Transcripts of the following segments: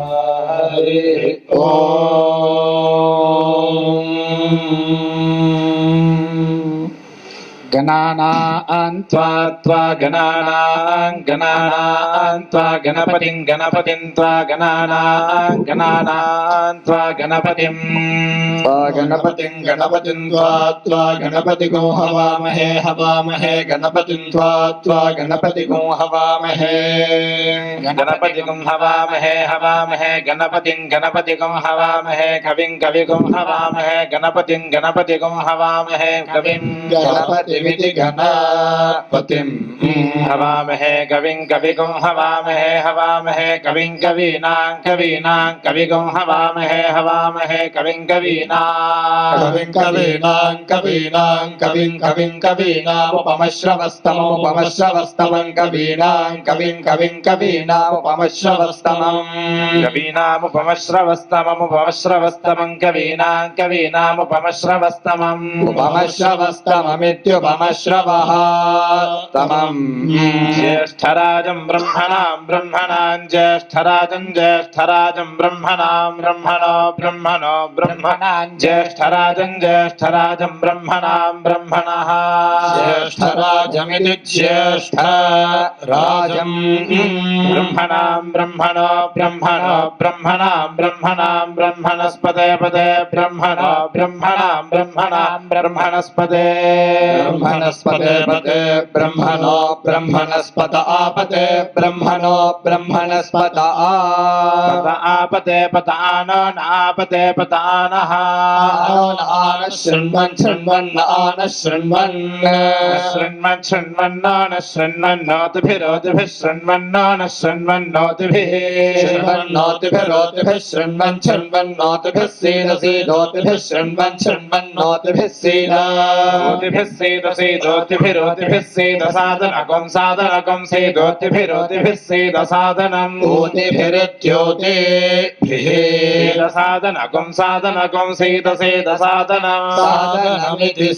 हरि ओम। गणानां त्वा गणानां गणपतिं त्वा गणानां त्वा गणपतिं त्वा गणपतिगो हवामहे गणपतिं त्वा गणपतिगो हवामहे गणपतिगो हवामहे गणपतिगो हवामहे कविगो हवामहे गणपतिगो हवामहे कविं गणपतिमिति गणपतिं हवामहे कविगो हवामहे कविं कवीनां कविगो हवामहे कविं कवीनामुपमश्रवस्तमं कवीनामुपमश्रवस्तममित्युपमश्रवः तमं ज्येष्ठराजं ब्रह्मणां ज्येष्ठराजं ब्रह्मणां ज्येष्ठराजं ब्रह्मणः ज्येष्ठराजमिति ज्येष्ठराजं ब्रह्मणां ब्रह्मणस्पते ब्रह्मणस्पते ब्रह्मणस्पत आपते ब्रह्मणस्पत आपते पतानः शृण्वन्नोतिभिः सीदोतिभिः शृण्वन्नोतिभिः सीदसादनकं सीदोतिभिः सीदसादनम् ऊतिभिरित्योतिभिः सादनकं सीदसादनमिति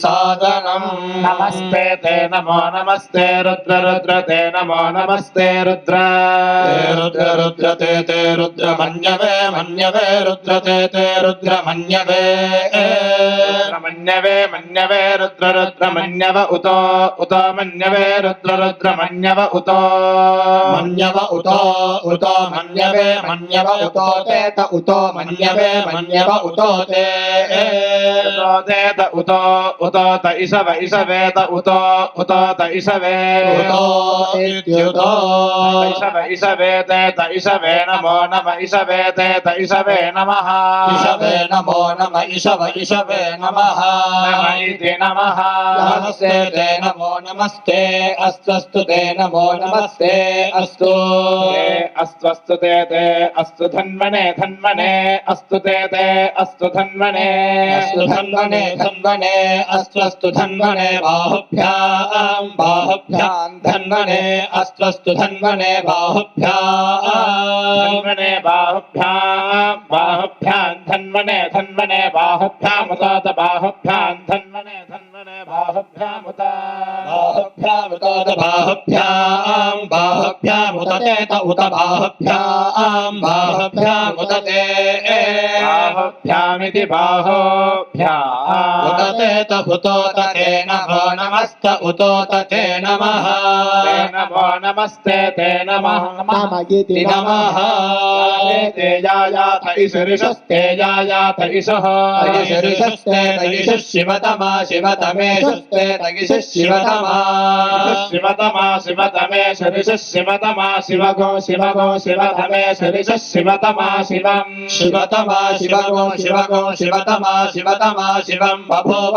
सादनम् नमस्ते ते नमो नमस्ते रुद्र ते नमो नमस्ते रुद्र ते रुद्र मन्यवे रुद्र ते रुद्र मन्यवे रुद्र मन्यव उतो मन्यवे रुद्र मन्यव उतो मन्यवे उतो ते त उतो मन्यवे उतो ते त उतो त इसवे त उतो त इसवे इत्युतो इसवे ते त इसवे नमो नम इसवे ते त इसवे नमः इसवे नमः नम इति नमः नमस्ते ते नमो नमस्ते अस्तु ते नमो नमस्ते अस्तु ते अस्तु धन्वने अस्तु ते अस्तु धन्वने अस्तु धन्वने बाहुभ्यां धन्वने अस्तु धन्वने बाहुभ्यां धन्वने बाहुभ्यामुत बाहुभ्यां धन्वने बाहुभ्यामुत बाहुभ्यामुत ते त उत बाहुभ्यामुत ते बाहुभ्यामिति बाहुभ्यामुत ते त उतो ते नमो नमस्त उतो ते नमः नमो नमस्ते ते नमः इति नमः तेजायाथ ईशरिषस्ते जायाथ ईशः ईशरिषस्ते शिवतमा शिवतमेशस्ते शिवतमा शिवतमे शिवतमा शिवगो शिवतमे शिवतमा शिवं शिवतमा शिवं बभूव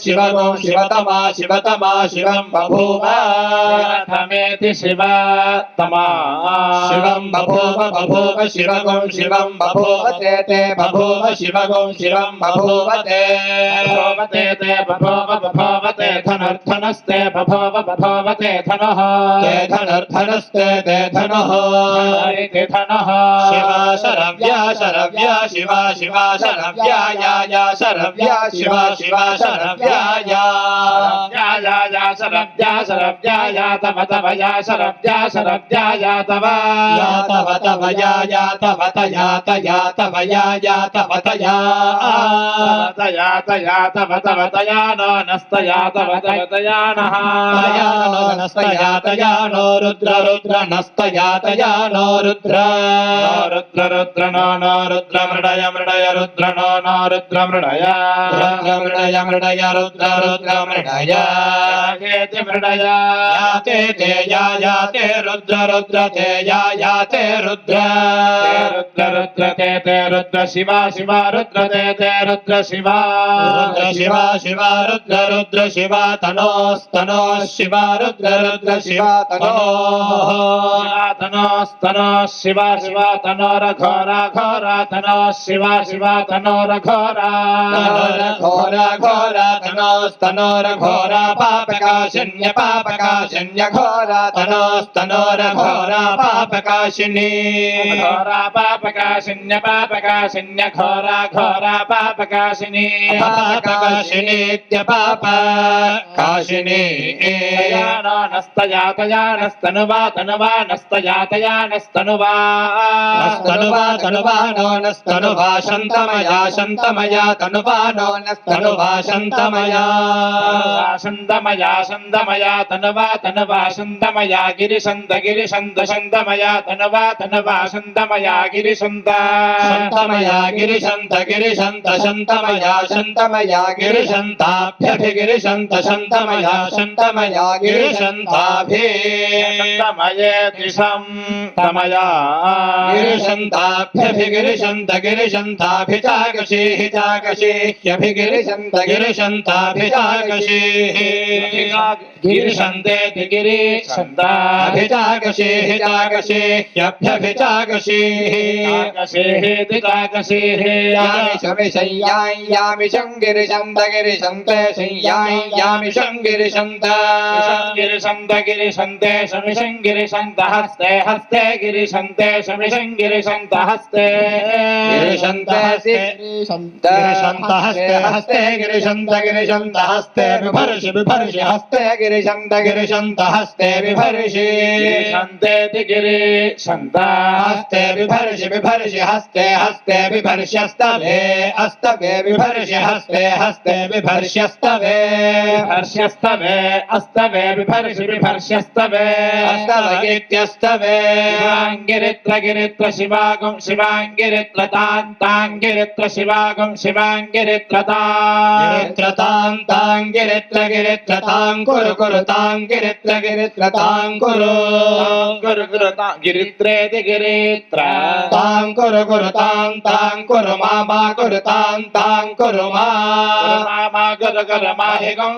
शिवगो शिवतमा शिवं बभूव रथमेति शिवतमा शिवं बभूव शिवगो शिवं बभूव ते बभूव शिवगो शिवं बभूव ते बभूवते धनुर्धनस्ते बभूवते धनुः ते धनुर्धनस्ते ते धनुः इति धनुः शिवा शरव्या शिवा शरव्यायाय शरव्या शिवा शिवा शरव्याय शरव्यायाय शरव्या शरव्याय तव तव या शरव्या शरव्याय तव या तव तव या तव तया तया तव या तव तया तया तया तव तव तया नो नस्तया तव तव तया नः तया नो नस्तया तया नो रुद्र रुद्र नस्तया तया नो रुद्र रुद्र रुद्र नो रुद्र मृडय मृडय रुद्र नो रुद्र मृडय रुद्र मृडय मृडय रुद्र रुद्र मृडय याते मृडय याते ते याते रुद्र रुद्र ते याते रुद्र रुद्र रुद्र ते रुद्र शिवा शिवा रुद्र ते रुद्र शिवा रुद्र शिवा शिवा रुद्र रुद्र शिवा तनोस्तनो शिवा रुद्र रुद्र शिवा तनोस्तनो शिवा शिवा तनोर घोरा घोरा तनो शिवा शिवा तनोर घोरा घोरा घोरा तनोस्तनोर घोरा पापकाशिन्य पापकाशिन्य घोरा तनोस्तनोर घोरा पापकाशिनी घोरा पापकाशिन्य पापकाशिन्य घोरा घोरा पापकाशिनी पापकाशिनीत्य पाप काशिनी यानो नस्तयातया नस्तनुवा तनुवा नस्तयातया नस्तनुवा नस्तनुवा तनुवा नो नस्तनुवा शन्तमया शन्तमया तनुवा नो नस्तनुवा शन्तमया शन्तमया शन्तमया तनुवा तनुवा शन्तमया गिरिशन्त गिरिशन्त शन्तमया तनुवा तनुवा शन्तमया गिरिशन्त शन्तमया गिरिशन्त गिरिशन्त शन्तमया शन्तमया गिरिशन्ताभ्यभिगिरिशन्त शन्तमया शन्तमया गिरिशन्ताभि शन्तमयेतिशं तमया गिरिशन्ताभ्यभिगिरिशन्त गिरिशन्ताभिचागशीः चागशीह्यभिगिरिशन्त गिरिशन्ताभिचागशीः गिरिशन्तेति गिरिशन्ताभिचागशीः चागशीह्यभ्यभिचागशीः चागशीहेति चागशीः यामिशं गिरिशन्त गिरिशन्ते शय्यामिशं गिरिशन्त गिरिशन्त गिरिशन्ते शमिशं गिरिशन्त हस्ते हस्ते गिरिशन्ते शमिशं गिरिशन्त हस्ते गिरिशन्त हस्ते हस्ते गिरिशन्त गिरिशन्त हस्ते बिभर्षि बिभर्षि हस्ते गिरिशन्त गिरिशन्त हस्ते बिभर्षि गिरिशन्तेति गिरिशन्त हस्ते बिभर्षि बिभर्षि हस्ते हस्ते बिभर्ष्यस्तवे अस्तवे बिभर्षि हस्ते हस्ते बिभर्ष्यस्तवे हर्ष्यस्तवे अस्तवे बिभर्षि बिभर्ष्यस्तवे अस्तवगित्यस्तवे शिवाङ्गिरित्र गिरित्र शिवागुं शिवाङ्गिरित्र ताङ्गिरित्र शिवागुं शिवाङ्गिरित्र ताङ्गिरित्र गिरित्र ताङ्कुरु कुरु ताङ्गिरित्र गिरित्र ताङ्कुरु कुरु कुरु गिरित्रेति गिरित्र ताङ्कुरु कुरु ताङ्कुरु मा कुरु ताङ्कुरु मा गुरु गुरु मा हिगं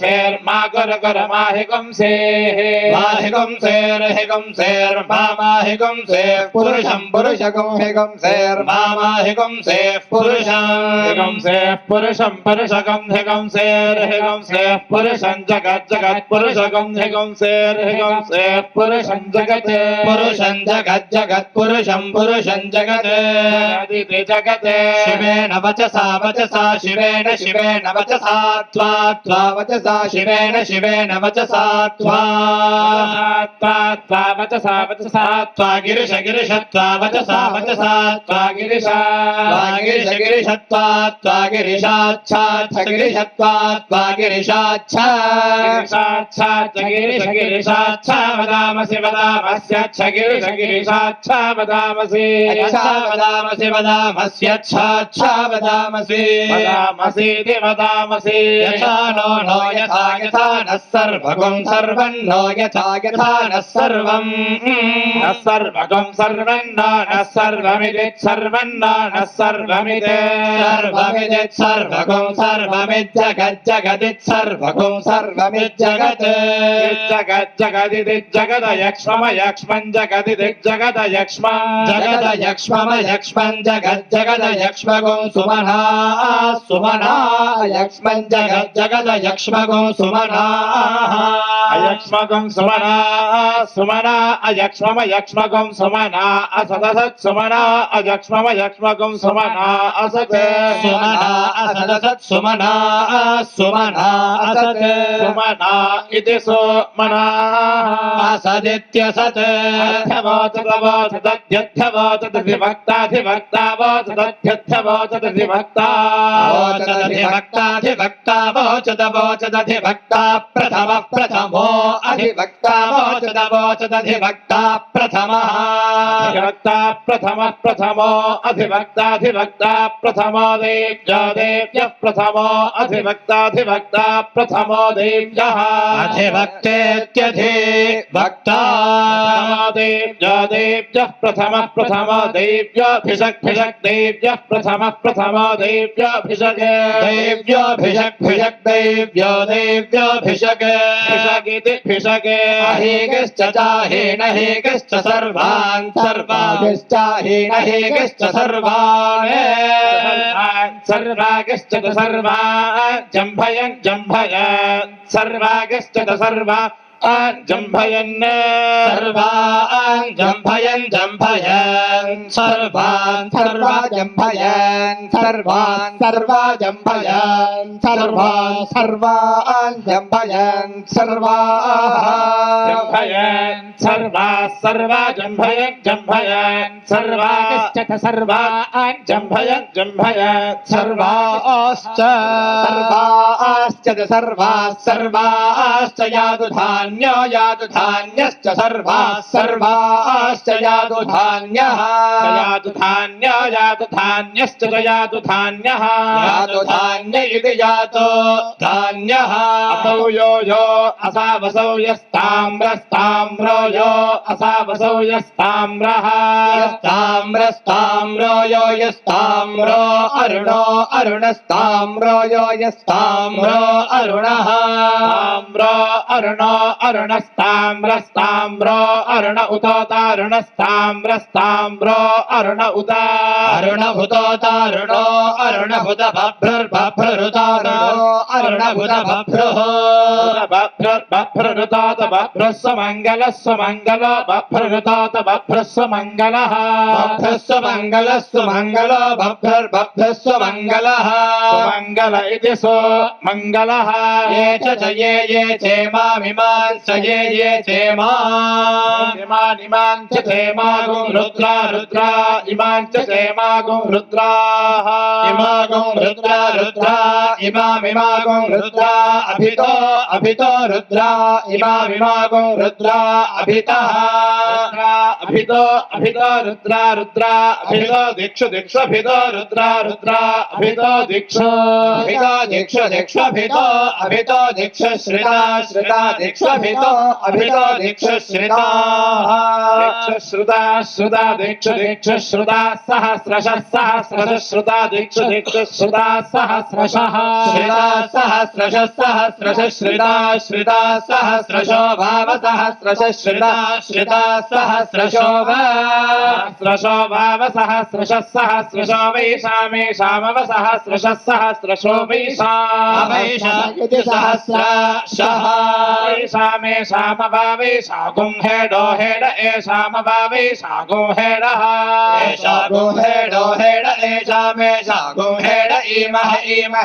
सेर मा गुरु मा हिगं सेर मा हिगं सेर पुरुषं पुरुषगं हिगं सेर मा हिगं सेर पुरुषं हिगं सेर पुरुषं पुरुषगं हिगं सेर पुरुषं जगत् जगत् पुरुषगं हिगं सेर पुरुषं जगत् जगत् पुरुषं जगत् अदिति जगत् शिवेन वचसा वचसा शिवेन शिवेन वचसा त्वा वचसा शिवेन शिवेन वचसा त्वा वचसा वचसा त्वा गिरिश गिरिश त्वा वचसा वचसा त्वा गिरिश गिरिश त्वा गिरिशाच्छा गिरिश त्वा गिरिशाच्छा गिरिश गिरिशाच्छा वदामसि वदामस्यच्छ गिरिश गिरिशाच्छा वदामसि वदामस्यच्छा वदामसि वदामसीति वदामसि यथा नो यथा यथा नः सर्वगं सर्वं नो यथा यथा नः सर्वं नः सर्वगं सर्वं नः सर्वमिति सर्वं नः सर्वमिति सर्वगं सर्वमिज्जगज्जगदित् सर्वगं सर्वमिज्जगत् जगदिति जगद यक्ष्मं जगदिति जगद यक्ष्म जगदयक्ष्ममयक्ष्मं जगज्जगदयक्ष्मगुं सुमना सुमना यक्ष्मं जगज्जगदयक्ष्मगुं सुमना अयक्ष्मगुं सुमना सुमना अयक्ष्ममयक्ष्मगुं सुमना असदसत् सुमना अयक्ष्ममयक्ष्मगुं सुमना असत् सुमना असदसत् सुमना सुमना असत् सुमना इति सुमना असदित्यसत् अधिभक्ता प्रथमः प्रथमो अधिभक्ता वोचदधिभक्ता प्रथमः अधिभक्ता प्रथमः प्रथमो अधिभक्ताधिभक्ता प्रथमो देव्यो देव्यः प्रथमो अधिभक्ताधिभक्ता प्रथमो देव्यः अधिभक्तेत्यधिभक्ता देव्यो देव्यः प्रथमः प्रथमो देव्योऽभिषक् देव्यः प्रथमः प्रथमो देव्योऽभिषक् देव्योऽभिषक् देव्यो देव्योऽभिषक् भिषगिति भिषक् अहेगश्च चाहेन हेगश्च सर्वान् सर्वागश्चाहेन हेगश्च सर्वान् सर्वागश्च सर्वान् जम्भयन् जम्भयन् सर्वागश्च सर्वा जम्भयन् सर्वान् जम्भयन् जम्भयन् सर्वान् सर्वा जम्भयन् सर्वान् सर्वा जम्भयन् सर्वान् सर्वान् जम्भयन् सर्वाः जम्भयन् सर्वाः सर्वा जम्भयन् जम्भयन् सर्वाश्च सर्वान् जम्भयन् जम्भयन् सर्वाश्च सर्वाश्च यादुधान् यादु धान्यश्च सर्वाः सर्वाश्च यादु धान्यः यादु धान्य यादु धान्यश्च यादु धान्यः यादु धान्य इति यादु धान्यः असौ यो यो असावसौ यस्ताम्रस्ताम्रो यो असावसौ यस्ताम्रः यस्ताम्रस्ताम्रो यो यस्ताम्रो अरुणो अरुणस्ताम्रो यो यस्ताम्रो अरुणः ताम्रो अरुणो अरुणस्ताम्रस्ताम्रो अरुण उतोतारुणस्ताम्रस्ताम्रो अरुण उत अरुणभुतोतारुणो अरुणभुत बभ्रुर्बभ्रुतारुणो अरुणभुत बभ्रुः बभ्रुर्बभ्रुतात बभ्रुः सुमङ्गलः सुमङ्गलो बभ्रुतात बभ्रुः सुमङ्गलः बभ्रुः सुमङ्गलः सुमङ्गलो बभ्रुर्बभ्रुः सुमङ्गलः सुमङ्गल इति सुमङ्गलः ये च ये चेमामिमान् स ये चेमान् च चेमागुं रुद्रा रुद्रा इमान् च चेमागुं रुद्राः इमागुं रुद्रा रुद्रा इमामिमागुं रुद्रा अभितो रुद्रा इमामिमागुं रुद्रा अभितः अभितो रुद्रा रुद्रा अभितो दिक्षु अभितो रुद्रा रुद्रा अभितो दिक्षु अभितो दिक्षु श्रिता दिक्षभितो अभितो दिक्षुश्रिता श्रुता दिक्षुश्रुता सहस्रशः श्रुता दिक्षुश्रुता सहस्रशः श्रुता सहस्रशो भाव सहस्रशः श्रुता सहस्रशो भाव सहस्रशः सहस्रशो वैशामेषामव सहस्रशः सहस्रशो वैशामेषामिति सहस्रशः एषामेषामवावेशागुं हेडो हेड एषामवावेशागुं हेडः एषागुं हेडो हेड एषामेषागुं हेड इमः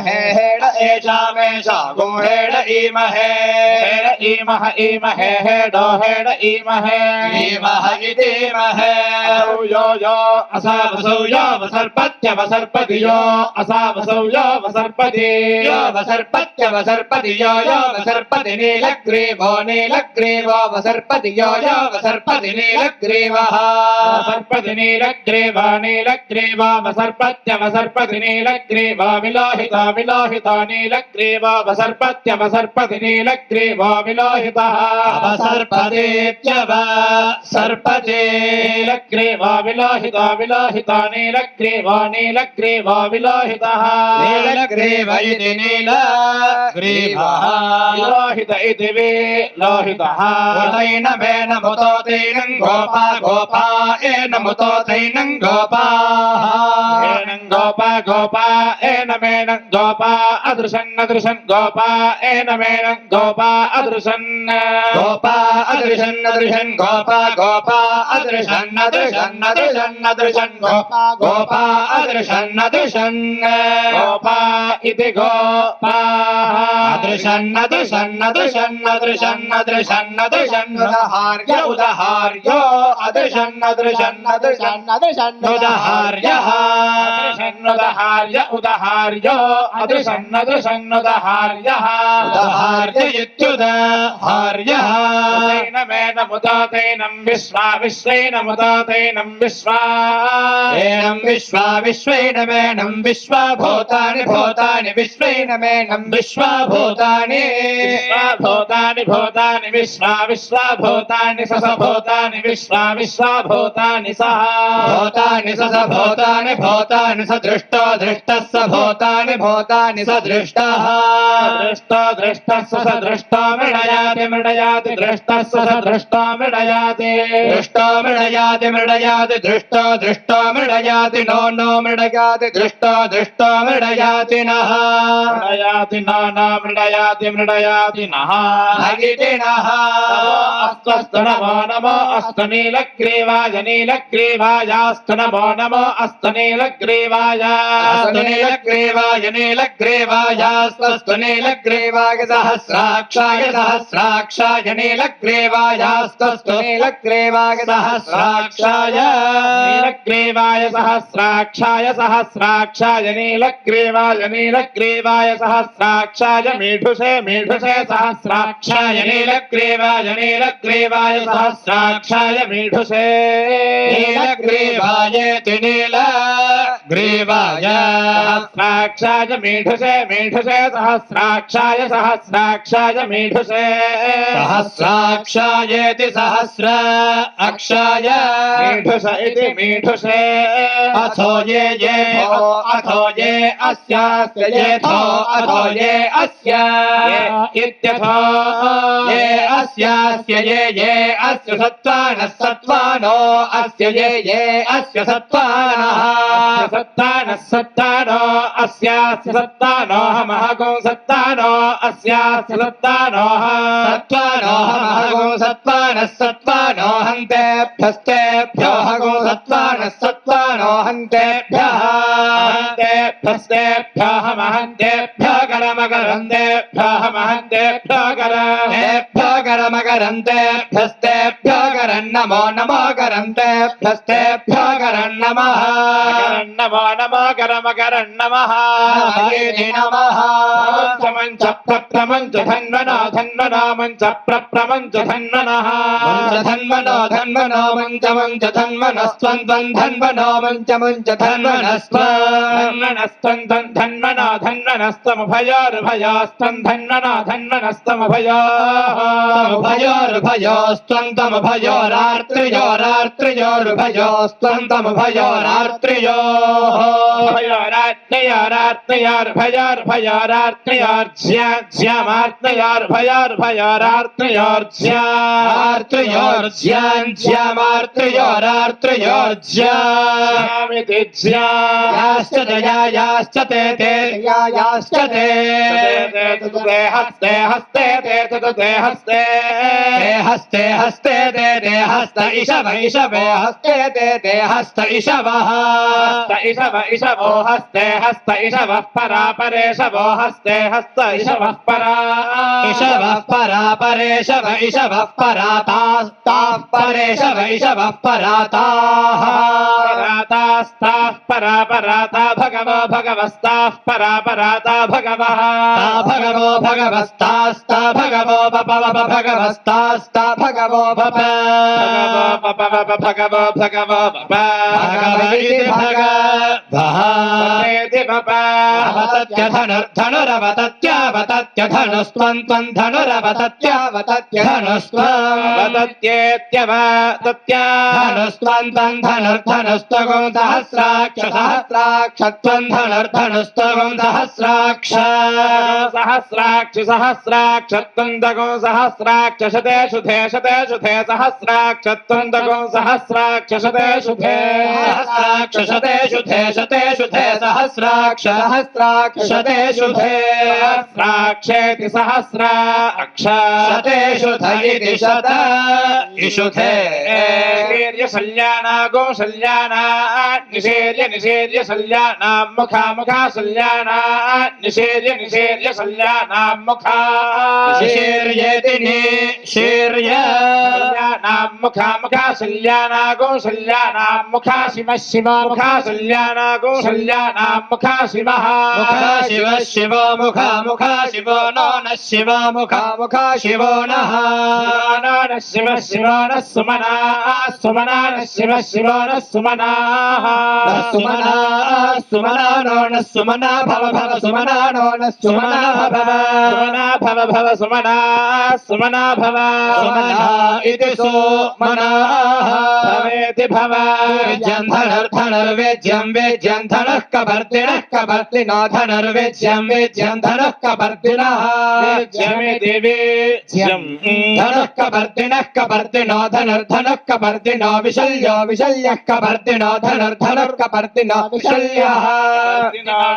हेड एषामेषागुं हेड इमहे हेडो हेड इमहे इति इमहे यो असावसौ यो वसर्पत्यवसर्पति यो असावसौ यो वसर्पति यो वसर्पत्यवसर्पति यो वसर्पति नीलग्रीवो वसर्पति यो वसर्पति नीलग्रीवः वसर्पति नीलग्रीव वसर्पत्यवसर्पति नीलग्रीव विलोहितो नीलग्रीव वसर्पत्यवसर्पति नीलग्रीव विलोहितः अवसर्पतेत्यवसर्पते नीलग्रीव विलोहितो नीलग्रीव विलोहितः नीलग्रीव इति नीलग्रीवः विलोहित इति लोहितः उदैनमेन मुतो तैनं गोपा गोपा एनमुतो तैनं गोपाः एनं गोपा गोपा एनमेनं गोपा अदृशन् अदृशन् गोपा एनमेनं गोपा अदृशन् गोपा अदृशन् अदृशन् गोपा गोपा अदृशन् अदृशन् अदृशन् अदृशन् गोपा गोपा अदृशन् अदृशन् गोपा इति गोपाः अदृशन् अदृशन् अदृशन् अदृशन् अदृशन् अदृशन् उदहार्य उदहार्यो अदृशन् अदृशन् अदृशन् अदृशन् उदहार्यः उदहार्य उदहार्यो अदृशन्नदृशन्नुदहार्यः उदहार्य इत्युदहार्यः तैनमेनमुतो तैनं विश्वा विश्वैनमुतो तैनं विश्वा एनं विश्वा विश्वैनमेनं विश्वा भूतानि भूतानि विश्वैनमेनं विश्वा भूतानि भूतानि भूतानि विश्वा विश्वा भूतानि सस भूतानि विश्वा विश्वा भूतानि सह भूतानि स भूतानि भूतानि स दृष्टो दृष्टः स भूतानि भूतानि स दृष्टः दृष्टो दृष्टः स दृष्टो मृडयाति मृडयाति दृष्टः स दृष्टो मृडयाति दृष्टो मृडयाति मृडयाति दृष्टो दृष्टो मृडयाति नो नो मृडयाति दृष्टो दृष्टो मृडयाति नः मृडयाति न मृडयाति मृडयाति नः इति नः अस्तु नमो नमो अस्तु नीलग्रीवाय नीलग्रीवायास्तु नमो नमो अस्तु नीलग्रीवाय अस्तु नीलग्रीवाय नीलग्रीवायास्तु नीलग्रीवाय सहस्राक्षाय सहस्राक्षाय नीलग्रीवायास्तु नीलग्रीवाय सहस्राक्षाय नीलग्रीवाय सहस्राक्षाय सहस्राक्षाय नीलग्रीवाय नीलग्रीवाय सहस्राक्षाय मीढुषे मीढुषे सहस्राक्षाय नीलग्रीवाय नीलग्रीवाय सहस्राक्षाय मीढुषे नीलग्रीवाय नीलग्रीवाय सहस्राक्षाय मीढुषे मीढुषे सहस्राक्षाय सहस्राक्षाय मीढुषे सहस्राक्षायेति सहस्र अक्षाय मीढुष इति मीढुषे अथो ये अथो ये अस्यास्य येथो अथो ये अस्य इत्यथो ये अस्यास्य ये अस्य सत्त्वानः सत्त्वानो अस्य ये अस्य सत्त्वानः सत्तानः सत्तानो अस्यास्य सत्तानोऽहमहगो सत्तानो अस्यास्य सत्तानोः सत्त्वानोऽहमहगो सत्त्वानः सत्त्वानोऽहन्तेभ्यस्तेभ्यो हगो सत्त्वानः सत्त्वानोऽहन्तेभ्यः हन्तेभ्यस्तेभ्योऽहमहन्तेभ्यो करमकरन्तेभ्योऽहमहन्तेभ्यो करन्तेभ्यो करन् नमो नमो करन्तेभ्यस्तेभ्यो करन् नमः नमो नमो करमकरन्नमः नमः मञ्च प्रप्रमञ्च धन्वनो धन्वनो मञ्च प्रप्रमञ्च धन्वनः धन्वनो धन्वनो मञ्च मञ्च धन्वनस्त्वं धन्वनो मञ्च मञ्च धन्वनस्त्वं धन्वनो धन्वनस्तमभयोर्भयोस्त्वं धन्वनो धन्वनस्तमभयोर्भयोस्त्वं तमभयोरार्त्रयोरार्त्रयोर्भयोस्त्वं तमभयोरार्त्रयोः भयोर्भयोर्भयोर्भयोरार्त्रयोर्ज्यामिति याश्च दयायाश्च ते यायाश्च ते हस्ते हस्ते ते हस्ते हस्ते हस्ते ते हस्त इषव इषवे हस्ते ते हस्त इषवः इषव इषवो हस्ते हस्त इषवः परा परेशवो हस्ते हस्त इषवः परा इषवः परा परेशव इषवः परातास्ताः परेशव इषवः पराताः परातास्ताः परा पराता भगवो भगवस्ताः परा पराता भगवः भगवो भगवस्तास्ता भगवो भगवस्तास्ता भगवो भगवो भगवो भगवति भगवः अवतत्यधनुर्धनुरवतत्यावतत्यधनुस्त्वं त्वं धनुरवतत्यवतत्यधनुस्त्वं धनुस्त्वं त्वं धनुर्धनुस्त्वगो सहस्राक्षसहस्राक्षत्वं धनुर्धनुस्तवं सहस्राक्ष सहस्राक्षि सहस्राक्षत्वन्दगो सहस्राक्ष शते शुधे शते शुधे सहस्राक्षत्वन्दगो सहस्राक्ष शते शुधे सहस्राक्ष शते शुधे शते शुधे सहस्राक्ष सहस्राक्ष शते शुधे सहस्राक्षेति सहस्राक्ष शते शुध इति शत इषुधे शल्याना गोशल्याना निषेर्य निषेर्य शल्याना मुखा मुखा शल्याना निषेर्य निषेर्य शल्याना मुखा निषेर्येति निषेर्य शल्याना मुखा मुखा शल्याना गोशल्याना मुखा शिव शिव मुखा शल्याना गोशल्याना मुखा शिवः मुखा शिव शिव मुखा मुखा शिवो नो न शिव मुखा मुखा शिवो नः शिव शिव न सुमना सुमना न शिव शिव न सुमना सुमना सुमना नो न सुमना भव भव सुमना नो न सुमना भव सुमना भव भव सुमना सुमना भव सुमना इति सुमना भवेति भव वेद्यं धनुर्धनुर्वेद्यं वेद्यं धनुः कभर्तिनः कभर्तिनो धनुर्वेद्यं वेद्यं धनुः कभर्तिनः वेद्यमिति वेद्यं धनुः कभर्तिनः कभर्तिनो धनुर्धनुः कभर्तिनो विशल्यो विशल्यः कभर्तिनो धनुर्धनुः कभर्तिनो विशल्यः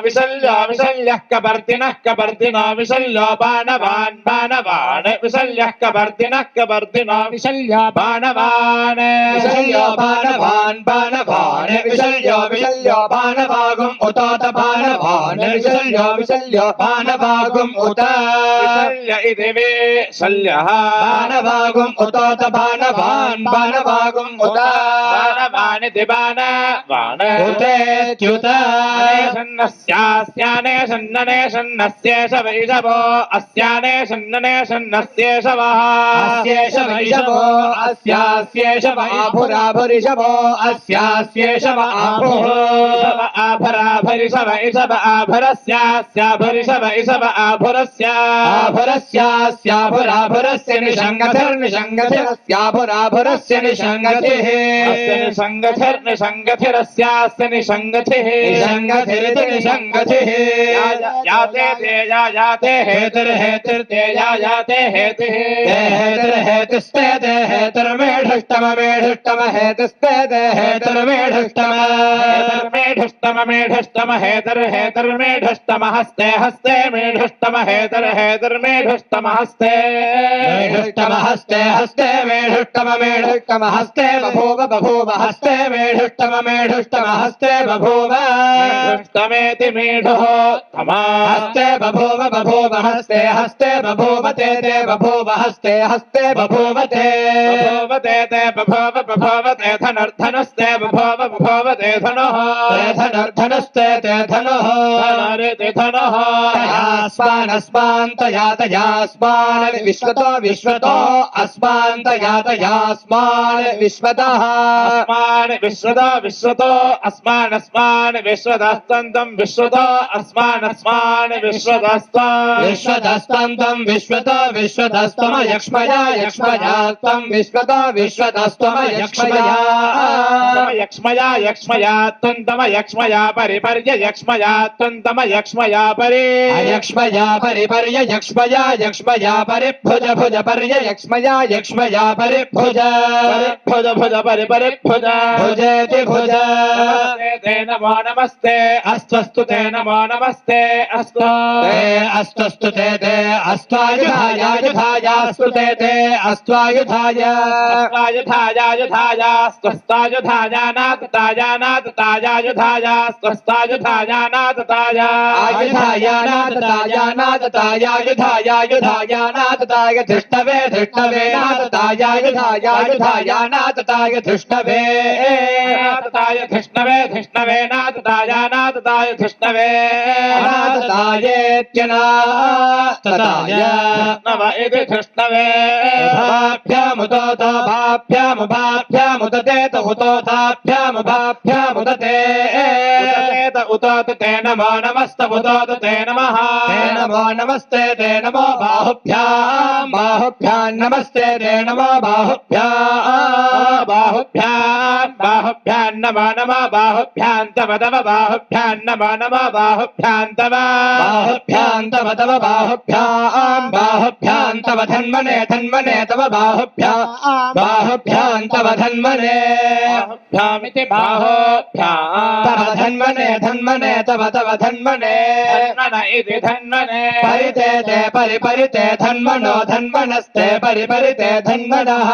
विशल्य विशल्यः कभर्तिनः कभर्तिनो विशल्यो बाणवान् बाणवान् विशल्यः कभर्तिनः कभर्तिनो विशल्य बाणवान् विशल्यो बाणवान् बाणवान् विशल्यो विशल्यो बाणवागुम् उतोत बाणवान् विशल्यो विशल्यो बाणवागुम् उत विशल्य इति विशल्यः बाणवागुम् उतोत बाणवान् बाणवागुम् उत बाणवान् इति बाणवान् उतेत्युत शन्नस्यास्याने शन्नने शन्नस्येष वैषवो अस्याने शन्नने शन्नस्येष वः अस्येष वैषवो अस्यास्येष आभुराभुरिषवो अस्यास्येष आभुः आभराभरिषव इषव आभरस्यास्याभरिषव इषव आभुरस्य आभुरस्यास्याभुराभुरस्य निषङ्गतिर्निषङ्गतिरस्याभुराभुरस्य निषङ्गतिः निषङ्गतिर्निषङ्गतिरस्यास्य निषङ्गतिः निषङ्गतिरिति निषङ्गतिः याते ते याते हेतुर्हेतुर्ते याते हेतिः हेतुर्हेतुस्ते ते हेतुर्मेढुष्टम मेढुष्टम हेतुस्ते ते हेतुर्मेढुष्टम मेढुष्टम मेढुष्टम हेतुर्हेतुर्मेढुष्टम हस्ते हस्ते मेढुष्टम हेतुर्हेतुर्मेढुष्टम हस्ते मेढुष्टम हस्ते हस्ते मेढुष्टम मेढुष्टम हस्ते बभूव बभूव हस्ते मेढुष्टम मेढुष्टम हस्ते बभूव मेढुष्टमेति मेढुः तमा हस्ते बभूव बभूव हस्ते हस्ते बभूव ते बभूव हस्ते हस्ते बभूव ते बभूवते धनुर्धनुस्ते बभूवते धनुः धनुर्धनुस्ते ते धनुः धनुरिति धनुः अस्मान् तयास्मान् विश्वतो विश्वतो अस्मान् तयास्मान् विश्वतः अस्मान् विश्वतो अस्मान् विश्वतस्तन्तं विश्वतो अस्मान् विश्वतस्तन्तं विश्वतो विश्वतस्तम यक्ष्मया यक्ष्मया त्वं विश्वतो विश्वतस्तम यक्ष्मया यक्ष्मया यक्ष्मया त्वन्तम यक्ष्मया परिपर्य यक्ष्मया त्वन्तम यक्ष्मया परि यक्ष्मया परिपर्य यक्ष्मया यक्ष्मया परिभुज भुज पर्य यक्ष्मया यक्ष्मया परिभुज भुज भुज परिपरिभुज भुजेति भुज ते नमो नमस्ते अस्तु ते नमो नमस्ते अस्तु अस्तु ते अस्त्वायुधायास्तु ते अस्त्वायुधाय स्वस्तायुधायानाथ तायानाथ स्वस्तायुधायानाथ तायानाथ तायायुधायानाथ ताय धृष्टवे नाथ तायायुधायानाथ ताय धृष्टवे ताय धृष्णवे धृष्णवे नाथ तायानाथ ताय धृष्णवे नाथ तायेत्यनाथ ताय नव इति धृष्णवे भाभ्यामुदते उतोताभ्यामुदते उतोत ते नमो नमस्तमुदोत ते नमः नमो नमस्ते ते नमो बाहुभ्यां नमस्ते ते नमो बाहुभ्यां नमो नमो बाहुभ्यां तव तव बाहुभ्यां नमो नमो बाहुभ्यां तव बाहुभ्यां तव तव बाहुभ्यां तव धन्वने धन्वने तव बाहुभ्यां तव धन्वने बाहुभ्यामिति बाहुभ्यां तव धन्वने धन्वने तव धन्वने धन्वन इति धन्वने परिते ते परिपरिते धन्वनो धन्वनस्ते परिपरिते धन्वनः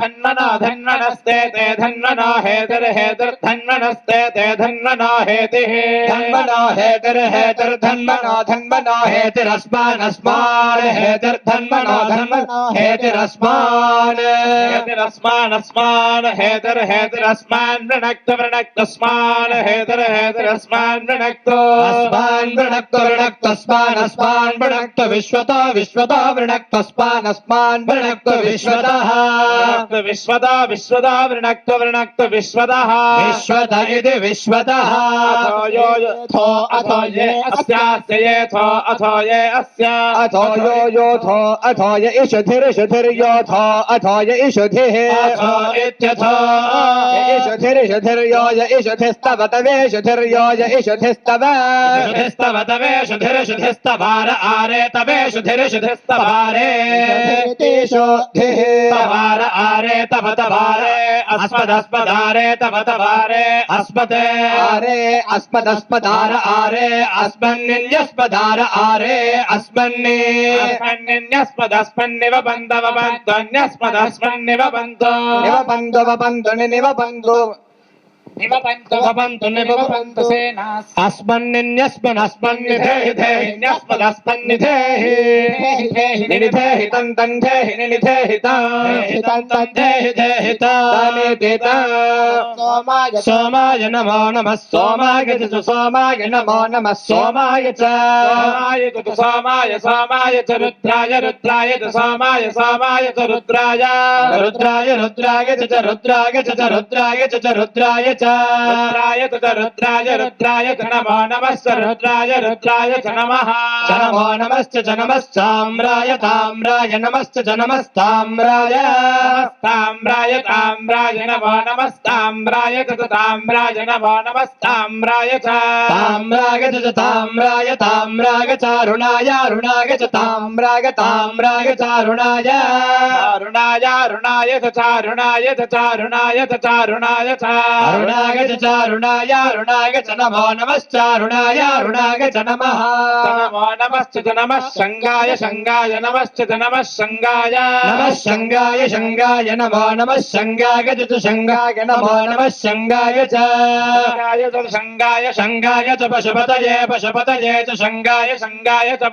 धन्वनो धन्वनस्ते ते धन्वनो हेतिर्धन्वनस्ते ते धन्वनो हेतिः धन्वनो हेतिर्धन्वनो धन्वनो हेतिरस्मानस्मान् हेतिर्धन्वनो धन्वनो हेतिरस्मान् हेतिरस्मानस्मान् हेतिरस्मान् वृणक्तस्मान् हेतिरस्मान् वृणक्तो अस्मान् वृणक्तस्मान् वृणक्त विश्वतो वृणक्तस्मान् वृणक्त विश्वतः विश्वदा वृणक्त विश्वतः विश्वत इति विश्वतः अथो ये अस्यास्य येथो अथो ये अस्य अथो योथो अथो य इषुधिर्योथो अथो य इषुधिः अथो इत्यथो इषुधिर्यो य इषुधिस्तव तवेषुधिर्यो य इषुधिस्तव शुधिस्तव तवे शुधिस्तवार आरे तवे शुधिस्तवारे तवार आरे तव तवारे अस्मदस्मदारे तव तवारे अस्मते आरे अस्मदस्मदार आरे अस्मन्निन्यस्मदार आरे अस्मन्निन्यस्मदस्मन्निव बन्धव बन्धन्यस्मदस्मन्निव बन्धो निवबन्धु निवबन्तु निवबन्तु सेनास् अस्मन्निन्यस्मन्निधेहि निनिधेहि तं तन्धेहि निनिधेहि सोमाय नमो नमः सोमाय च सोमाय नमो नमः सोमाय च सोमाय च रुद्राय च सोमाय च रुद्राय रुद्राय च रुद्राय च रुद्राय च रुद्राय च नमो नमश्च रुद्राय च नमः नमो नमश्च नमस्ताम्राय ताम्राय नमश्च नमस्ताम्राय ताम्राय नमो नमस्ताम्राय च ताम्राय नमो नमस्ताम्राय च ताम्राय चारुणाय च ताम्राय चारुणाय च अरुणाय च नमो नमश्चारुणाय च नमः नमो नमश्च नमः शङ्गाय नमश्च नमः शङ्गाय नमो नमः शङ्गाय च शङ्गाय नमो नमः शङ्गाय च शङ्गाय च पशुपतये च शङ्गाय च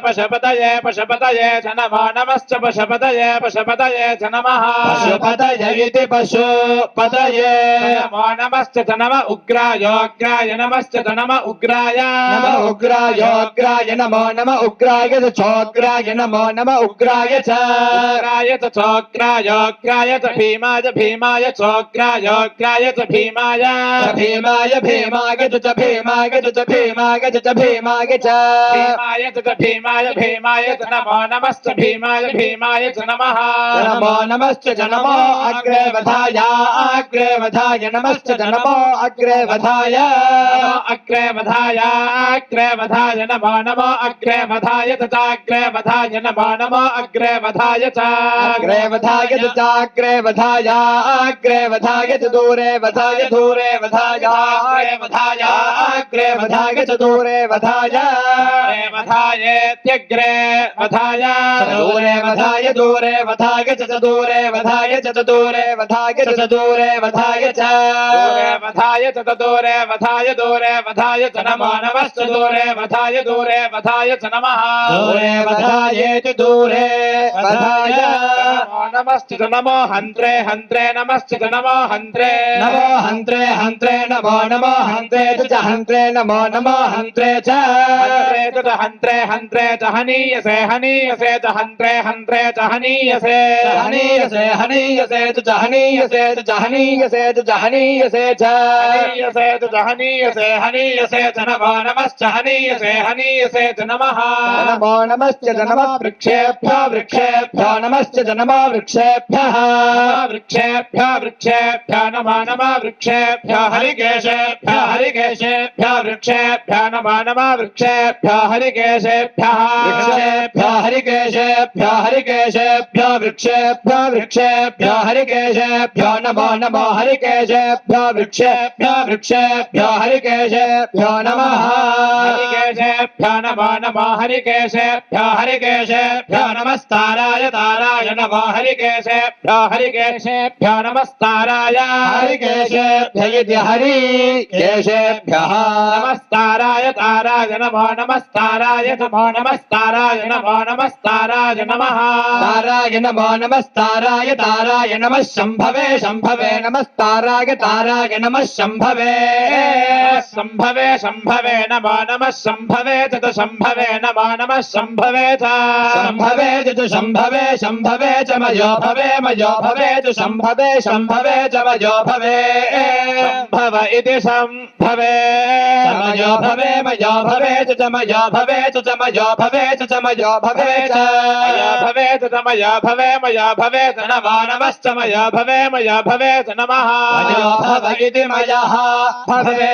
पशुपतये पशुपतये च नमो नमश्च पशुपतये च नमः पशुपतये इति पशुपतये नमो नमश्च नम उग्राय नमश्च नम उग्राय नमो नम उग्राय च चोग्राय नमो नम उग्राय च चोग्राय च भीमाय चोग्राय च भीमाय भीमाय च नमो नमश्च भीमाय च नमः नमो नमश्च नमो अग्रे वधाय नमश्च नमो अग्रे वधाय नमो अग्रे वधाय चाग्रे वधाय नमो अग्रे वधाय चाग्रे वधाय च दूरे वधाय वधाय च दूरे वधाय वधायेत्यग्रे वधाय दूरे वधाय वधाय च दूरे वधाय च दूरे वधाय च दूरे वधाय च दूरे वधाय च नमो नमश्च दूरे वधाय च नमः दूरे वधायेति दूरे वधाय नमो नमश्च नमो हन्त्रे नमश्च नमो हन्त्रे नमो हन्त्रे च हन्त्रे नमो हन्त्रे च हन्त्रे च हनीयसे हनीयसे च हन्त्रे हन्त्रे च हनीयसे हनीयसे हनीयसे च हनीयसे च हनीयसे च हनीयसे च हनीयसे च हनीयसे हनीयसे च नमो नमश्च हनीयसे हनीयसे च नमः नमो नमश्च नमः वृक्षेभ्यो वृक्षेभ्यो नमश्च नमो वृक्षेभ्यः वृक्षेभ्यो वृक्षेभ्यो नमो नमः वृक्षेभ्यो हरिकेशेभ्यो हरिकेशेभ्यो वृक्षेभ्यो नमो नमः वृक्षेभ्यो हरिकेशेभ्यः वृक्षेभ्यो हरिकेशेभ्यो हरिकेशेभ्यो वृक्षेभ्यो वृक्षेभ्यो हरिकेशेभ्यो नमो नमो हरिकेशेभ्यो वृक्षेभ्यो वृक्षेभ्यो हरिकेशेभ्यो नमः हरिकेशेभ्यो नमो नमो हरिकेशेभ्यो हरिकेशेभ्यो नमस्ताराय ताराय नमो हरिकेशेभ्यो हरिकेशेभ्यो नमस्ताराय हरिकेशेभ्य इति हरिकेशेभ्यः नमस्ताराय ताराय नमो नमस्ताराय नमो नमस्ताराय नमो नमस्ताराय नमः ताराय नमो नमस्ताराय ताराय नमः शम्भवे शम्भवे नमस्ताराय ताराय नमः शम्भवे शम्भवे शम्भवे नमो नमः शम्भवे तत शम्भवे नमो नमः शम्भवे च शम्भवे च शम्भवे शम्भवे च मयो भवे च शम्भवे शम्भवे च मयो भवे शम्भव इति शम्भवे मयो भवे च मयो भवे च मयो भवे च मयो भवे च मया भवे च मया भवे मया भवे च नमो नमश्च मया भवे मया भवे च नमः मयो भव इति मयः भवे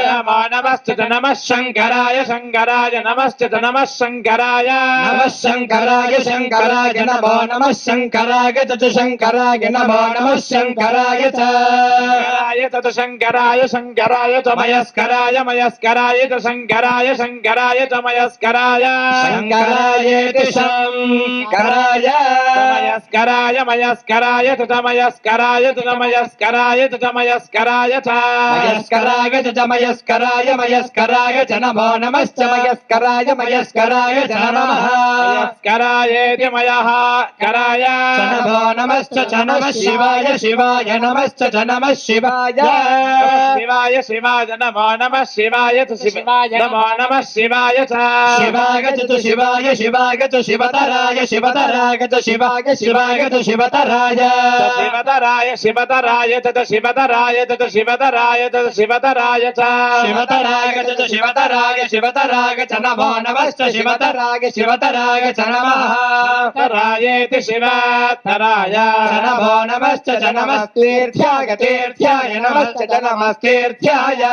नमो नमश्च नमः शङ्कराय शङ्कराय नमश्च नमः शङ्कराय नमः शङ्कराय शङ्कराय नमो नमः शङ्कराय च शङ्कराय नमो नमः शङ्कराय च शङ्कराय तत् शङ्कराय शङ्कराय च मयस्कराय मयस्कराय च शङ्कराय शङ्कराय च मयस्कराय शङ्करायेति शङ्कराय मयस्कराय मयस्कराय च मयस्कराय च मयस्कराय च मयस्कराय च मयस्कराय च मयस्कराय मयस्कराय च नमो नमश्च मयस्कराय मयस्कराय च नमः मयस्करायेति मयः कराय नमो नमश्च च नमः शिवाय शिवाय नमश्च च नमः शिवाय शिवाय शिवाय नमो नमः शिवाय च शिवाय नमो नमः शिवाय च शिवाय च शिवाय शिवाय च शिवतराय शिवतराय च शिवाय शिवाय च शिवतराय शिवतराय शिवतराय च शिवतराय च शिवतराय च शिवतराय च शिवतराय च शिवतराय शिवतराय च नमो नमश्च शिवतराय शिवतराय च नमः शिवतरायेति शिवतराय नमो नमश्च च नमस्तीर्थ्याय तीर्थ्याय नमश्च च नमस्तीर्थ्याय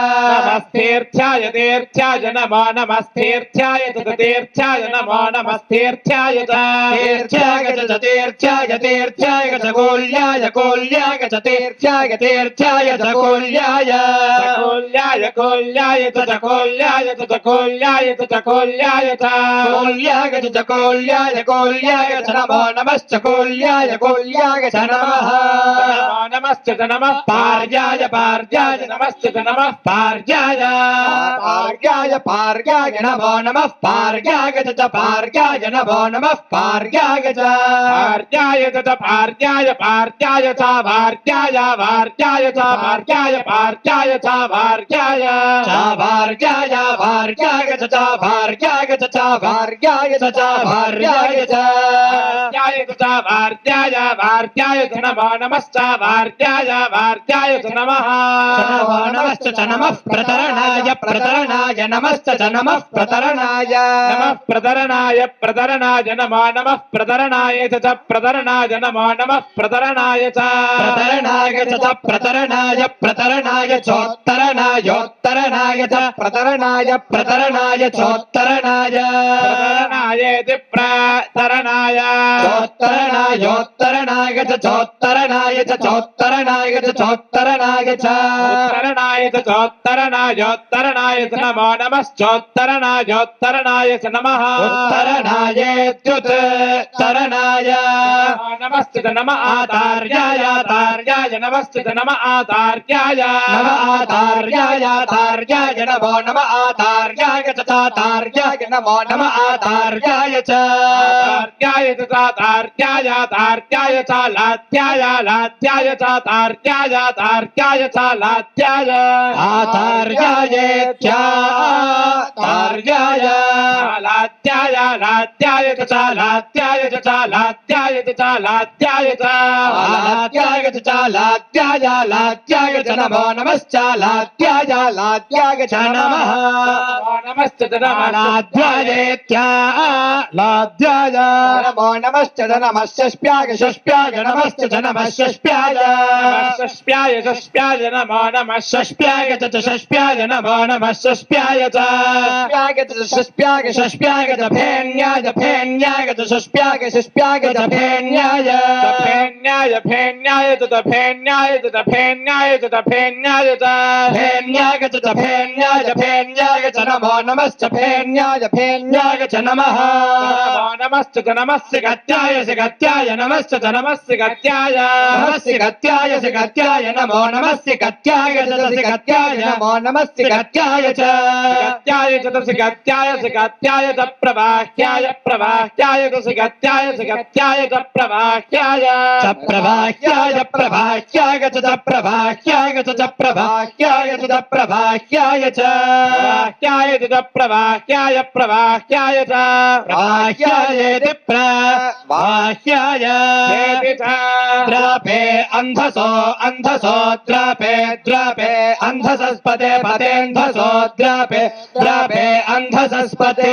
नमस्तीर्थ्याय तीर्थ्याय नमो नमस्तीर्थ्याय च तीर्थ्याय नमो नमस्तीर्थ्याय च तीर्थ्याय च तीर्थ्याय तीर्थ्याय च कोल्याय कोल्याय च तीर्थ्याय तीर्थ्याय च कोल्याय कोल्याय कोल्याय च कोल्याय च कोल्याय च कोल्याय च कोल्याय च कोल्याय कोल्याय च नमो नमश्च कोल्याय कोल्याय च नमः नमो नमश्च नमः पार्याय पार्याय नमश्च नमः पार्याय पार्याय पार्याय नमो नमः पार्याय च पार्याय नमो नमः पार्याय च पार्याय च पार्याय पार्याय च वार्याय वार्याय च वार्याय पार्याय च वार्याय भार्याय भार्याय च भार्याय च भार्याय च भार्याय च वार्याय वार्याय च नमो नमश्च वार्याय वार्याय च नमः नमो नमश्च च नमः प्रतरणाय प्रतरणाय नमश्च च नमः प्रतरणाय नमः प्रतरणाय प्रतरणाय नमो नमः प्रतरणाय च प्रतरणाय नमो नमः प्रतरणाय च प्रतरणाय च प्रतरणाय प्रतरणाय चोत्तरणायोत्तरणाय च प्रतरणाय प्रतरणाय चोत्तरणाय प्रतरणायेति प्रतरणाय चोत्तरणायोत्तरणाय च चोत्तरणाय च चोत्तरणाय च चोत्तरणाय च उत्तरणाय च चोत्तरणायोत्तरणाय च नमो नमश्चोत्तरणायोत्तरणाय च नमः उत्तरणायेत्युत्तरणाय नमस्ते नम आतार्याय आतार्याय नमस्ते नम आतार्याय नम आतार्याय आतार्याय नमो नम आतार्याय च तातार्याय नमो नम आतार्याय च आतार्याय च तातार्याय आतार्याय च लात्याय लात्याय तार्क्याय तार्क्याय च लात्याय आचार्यायेत्या तार्याय लात्याय लात्याय च लात्याय च लात्याय च लात्याय च लात्याय च लात्याय लात्याय च नमो नमश्चालात्याय लात्याय च नमः नमश्च नमः लाध्यायेत्या लाध्याय नमो नमश्च नमः षष्प्याय षष्प्याय नमश्च नमः षष्प्याय षष्प्याय षष्प्याय नमो नमः षष्प्याय च षष्प्याय नमो नमः षष्प्याय च षष्प्याय षष्प्याय च फेन्याय फेन्याय च षष्प्याय षष्प्याय च फेन्याय फेन्याय फेन्याय च फेन्याय च फेन्याय च फेन्याय च फेन्याय च फेन्याय फेन्याय च नमो नमश्च फेन्याय फेन्याय च नमः नमश्च नमस्य गत्याय गत्याय नमश्च नमस्य गत्याय नमस्य गत्याय गत्याय नमो नमस्य गत्याय गत्याय नमो नमस्य गत्याय च गत्याय च गत्याय गत्याय च प्रवाह्याय प्रवाह्याय च गत्याय गत्याय च प्रवाह्याय प्रवाह्याय प्रवाह्याय च प्रवाह्याय च प्रवाह्याय च प्रवाह्याय च प्रवाह्याय च प्रवाह्याय प्रवाह्याय च प्रवाह्याय प्रवाह्याय द्रापे अन्धसो अन्धसो द्रापे द्रापे अन्धसस्पते पतेन्धसो द्रापे द्रापे अन्धसस्पते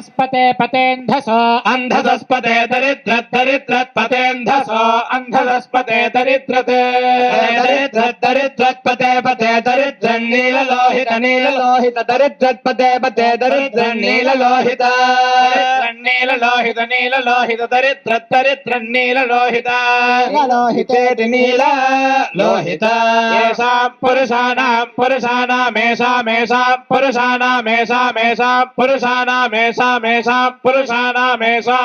स्पते पतेन्धसो अन्धसस्पते दरिद्र दरिद्र पतेन्धसो अन्धस्पते दरिद्रत् दरिद्रपते पते दरिद्र नीललोहित नीललोहित दरिद्रपते पते दरिद्र नीललोहित नीललोहित नीललोहित दरिद्र दरिद्र नीललोहित लोहितेति नीललोहित येषां पुरुषाणामेषामेषां पुरुषाणामेषां पुरुषाणामेषां पुरुषाणामेषामेषां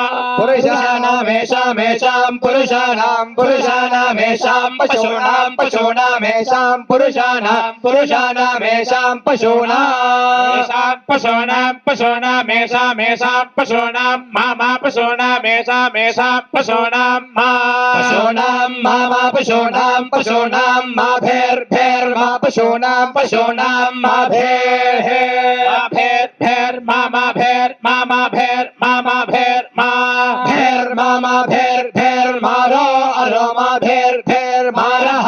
पुरुषाणामेषां पशूनां पशूनामेषां पुरुषाणामेषां पशूनां पशूनामेषां पशूनां मा पशूनामेषां पशूनां मा पशूनां मा भेर् मा पशूनां मा भेर मा मारो अरो मा भेर मारः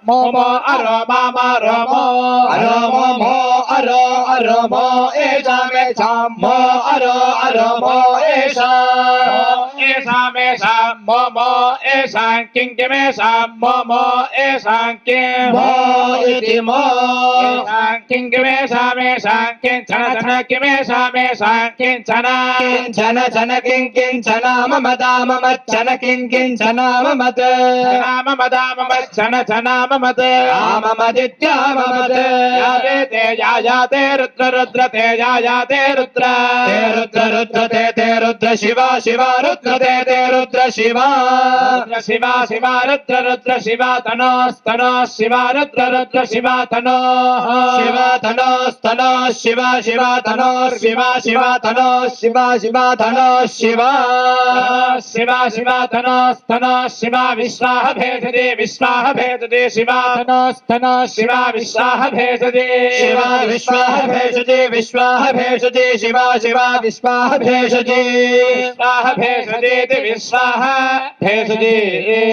मोमो अरो मामा अरो मो एषामेषां मो अरो मो एषामेषां मोमो एषां किङ्किमेषां मोमो एषां किं मो इति मो किङ्किमेषामेषां किञ्चन किमेषामेषां किञ्चन किञ्चन किञ्चन मम दाममच्छन किञ्चन ममत् नाम ममत् ममदित्या ममत् याते याते रुद्र ते याते रुद्र ते रुद्र शिवा रुद्र ते रुद्र शिवा रुद्र शिवा तनो शिवा रुद्र शिवा तनो शिवा तनो शिवा तनो शिवा तनो शिवा तनो शिवा तनो शिवा विश्वाह भेदते शिवा तनो शिवा विश्वाह भेदते शिवा विश्वाह भेषजे शिवा विश्वाह भेषजे विश्वाह भेषजे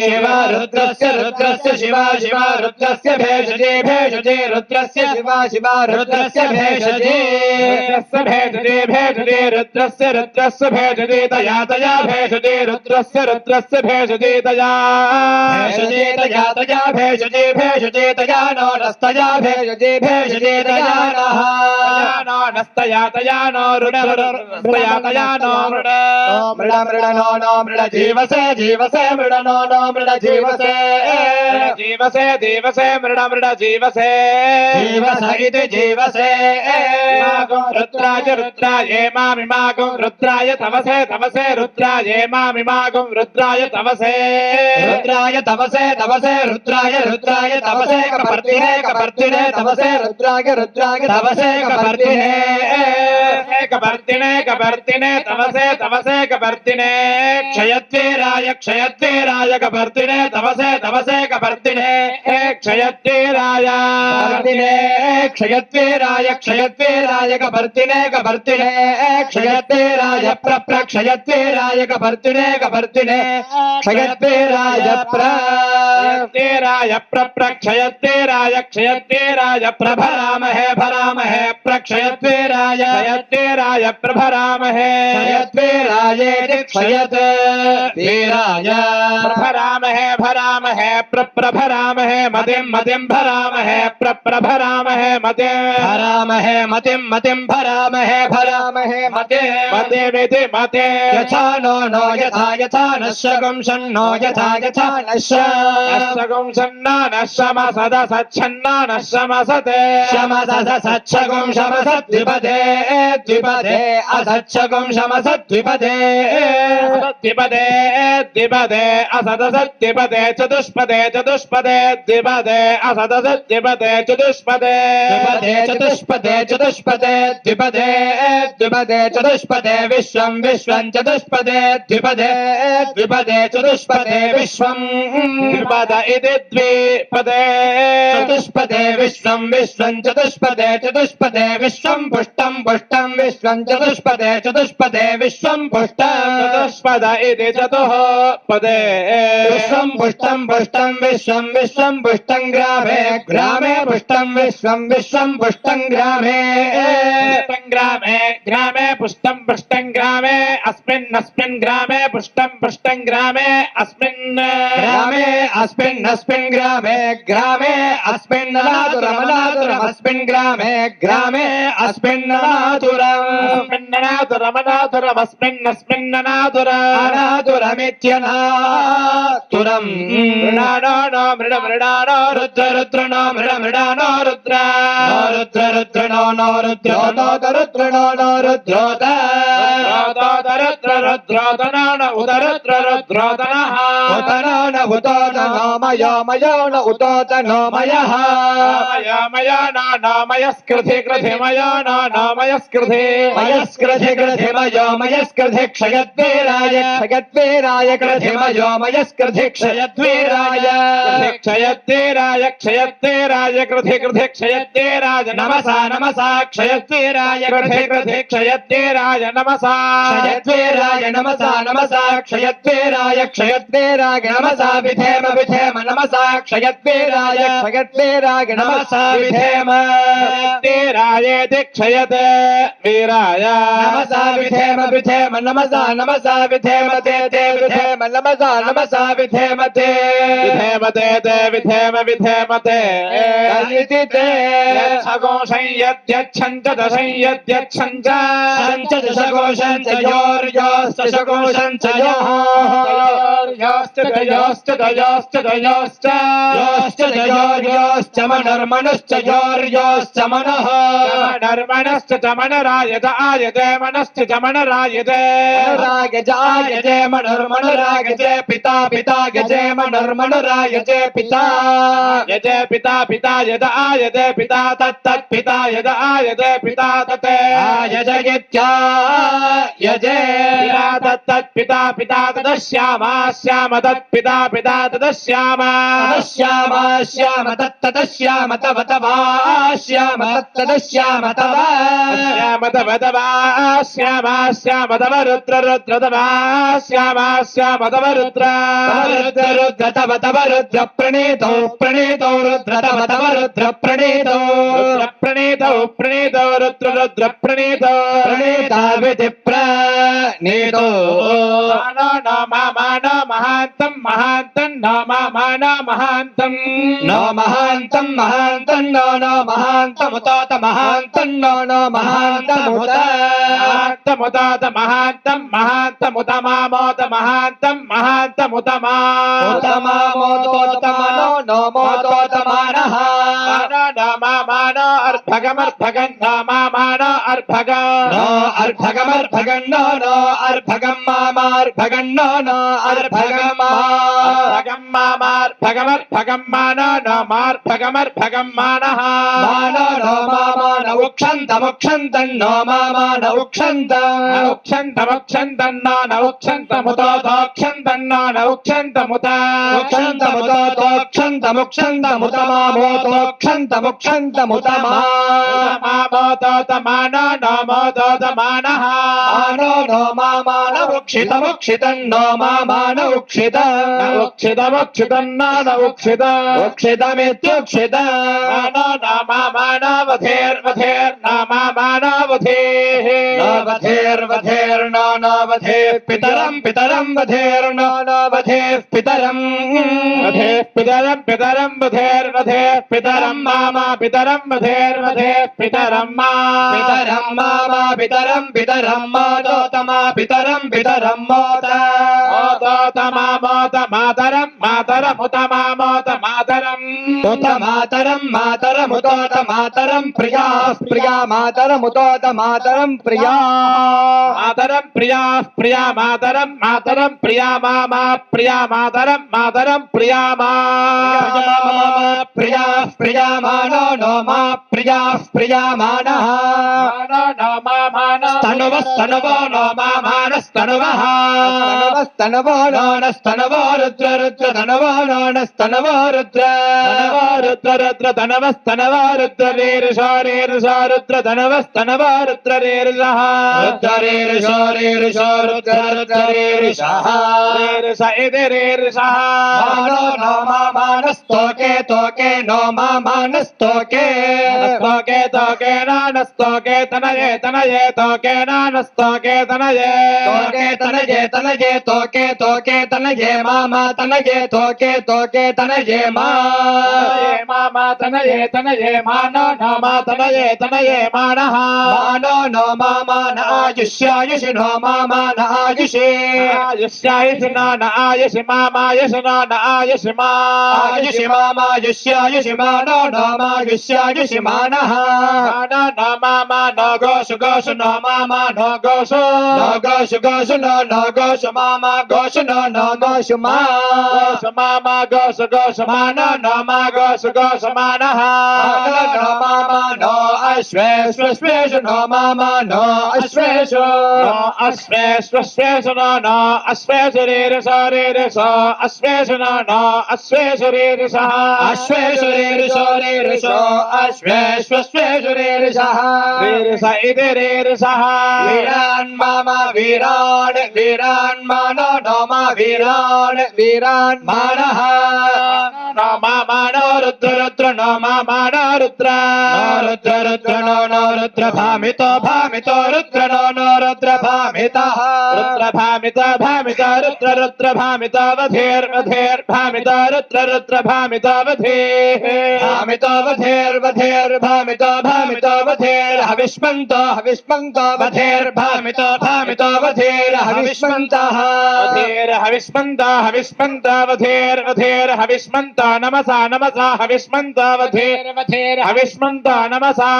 शिवा रुद्रस्य शिवा रुद्रस्य भेषजे रुद्रस्य शिवा रुद्रस्य भेषजे रुद्रस्य भेषजे तया भेषजे रुद्रस्य भेषजे तया भेषजे तया नो नस्तया भेषजे तया तया नो रुण मृड जीवसे मृड नो मृड जीवसे मृड जीवसे इति जीवसे रुद्राय मामिमागुं रुद्राय तवसे रुद्राय मामिमागुं रुद्राय तवसे रुद्राय तवसे कपर्तिने तवसे रुद्राय तवसे कपर्तिने तवसे कपर्तिने क्षयत्वीराय कपर्दिने तपसे कपर्दिने क्षयत्वीराय क्षयत्वीराय कपर्दिने क्षयत्वीराय क्षयत्वीराय कपर्दिने क्षयत्वीराय क्षयत्वीराय प्रभरामहे प्रक्षयत्वीराय प्रभरामहे क्षयत्वीराय क्षयत्वीराय भरामहे प्रभरामहे मतिं भरामहे प्रभरामहे मतिं भरामहे मते यथा नो यथा नश्यगं सन्नो यथा नश्यगं सन्नो नश्यमसद सच्छन्नो नश्यमसते शमसच्छगं शमसद्विपदे असच्छगं शमसद्विपदे द्विपदे असदसद्विपदे चतुष्पदे द्विपदे असदसद्विपदे चतुष्पदे द्विपदे चतुष्पदे विश्वं चतुष्पदे द्विपदे चतुष्पदे विश्वं द्विपद इति द्विपदे चतुष्पदे विश्वं चतुष्पदे विश्वं पुष्टं विश्वं चतुष्पदे विश्वं पुष्टं चतुष्पद इति चतुःपदे विश्वं पुष्टं विश्वं पुष्टं ग्रामे पुष्टं विश्वं पुष्टं ग्रामे पुष्टं ग्रामे अस्मिन् ग्रामे पुष्टं ग्रामे अस्मिन् ग्रामे अस्मिन्नातुरम् अस्मिन् ग्रामे अनातुरमित्यनातुरम् मृडानो मृडानो रुद्रो मयस्कृधे क्षयत्वीराय मयस्कृधे क्षयत्वीराय कृधे क्षयत्वीराय नमसा क्षयत्वीराय कृधे क्षयत्वीराय नमसा क्षयत्वीराय नमसा विधेम नमसा क्षयत्वीराय नमसा विधेम क्षयत्वीराय क्षयत् वीराय नमसा विधेम नमसा विधेम ते नमसा विधेम ते विधेम ते इति ते सघोषं यद्यच्छञ्च दशं यद्यच्छञ्च दशघोषं च योर्योस्तशघोषं च योश्च मनर्मणश्च योर्योश्च मनः मनर्मणश्च च मनरायत आयते मनश्च च मनरायते आयते मनर्मणरायते पिता गजे मनर्मणरायते पिता यद आयते पिता तत्पिता यद आयते पिता तत् आयजयत्या यजे तत्पिता तदश्यामा श्याम तत्पिता तदश्याम तत्तदश्याम तव श्याम तत्तदश्याम तव श्याम तव रुद्र श्याम तव रुद्र तव रुद्र प्रणीतौ रुद्र तव रुद्र प्रणीतौ रुद्र प्रणीतौ प्रणीता विधि प्रणीतौ नो महान्तं नो महान्तं नो महान्तमुतात महान्तं नो महान्तमुतात महान्तमुत मामोत महान्तं महान्तमुतमामोतोतमनो नो मोतोतमानः मानो अर्भगमर्भगं नो मानो अर्भगं नो अर्भगमर्भगं नो अर्भगं मार्भगं नो अर्भगं मार्भगमर्भगं मानो नो मार्भगमर्भगं मानः मानो नो मानो उक्षन्तमुक्षन्तं नो मानो उक्षन्तमुक्षन्तं न उक्षन्तमुतोक्षन्तं न उक्षन्तमुत उक्षन्तमुक्षन्तमुत मामोतोक्षन्तमुक्षन्तमुत मामोतोतमानो नो मोतोतमानः मानो नो मानो उक्षितमुक्षितं नो मानो उक्षितमुक्षितं न उक्षित उक्षितमित्युक्षित मानो न मानवधेर्वधेर्न मानवधेः वधेर्वधेर्नो नो वधे पितरं वधेर्नो नो वधे पितरं पितरं वधेर्वधे पितरं मामा पितरं वधेर्वधे पितरं मामा पितरं मोदोतमा पितरं मोद मोदोतमा मोद मातरं मातरमुत मामोत मातरं उत मातरमुतोत मातरं प्रिया मातरमुतोत मातरं प्रिया मातरं प्रिया मातरं प्रिया मामा प्रिया मातरं प्रिया मा प्रिया मानो नो मा प्रिया मानः स्तनुवो नो मा मानस्तनुवः स्तनवो नो नस्तनवो रुद्र धनवो नो नस्तनवो रुद्र तनवस्तनवो रुद्र रेरुषो रुद्र धनवस्तनवो रुद्र रेरुषः रुद्रेरुषो रुद्र रेरुषः रेरुष इति रेरुषः मानो नो मानस्तोके नो मानस्तोके तोके नानस्तोके तनये तोके नानस्तोके तनये तोके तनये मामा तनये तोके तनये मामा तनये मानो नो मा तनये मानः मानो नो मामा न आयुष्यायुषि नो मामा न आयुषे आयुष्यायुषि न आयुषि मामायुषि न आयुषि मा आयुषि मामा युष्यायुषि मानो नो मायुष्यायुषि मानः मानो न मामा न गोषु न मामा न गोषु नो गोषु मामा गोषु नो गोषु मामा गोषु मानो न मा गोषु मानः नो मामा नो अश्वेषु नो मामा नो अश्वेषु अश्वेषु न अश्वेषु रेरुषो अश्वेषु न अश्वेषु रेरुषः अश्वेषु रेरुषः रेरुष इति रेरुषः वीरान् मामा वीरान् मानो नो मा वीरान् मानः नो मानो रुद्र नो मानो रुद्र नो रुद्र भामितो रुद्र नो रुद्र भामितः रुद्र भामितो वधेर्भामितो रुद्र भामितो वधेः भामितो वधेर् हविष्मन्तो वधेर्भामितो वधेर् हविष्मन्तः हविष्मन्तो वधेर् हविष्मन्तो नमसा हविष्मन्तो वधेर् हविष्मन्तो नमसा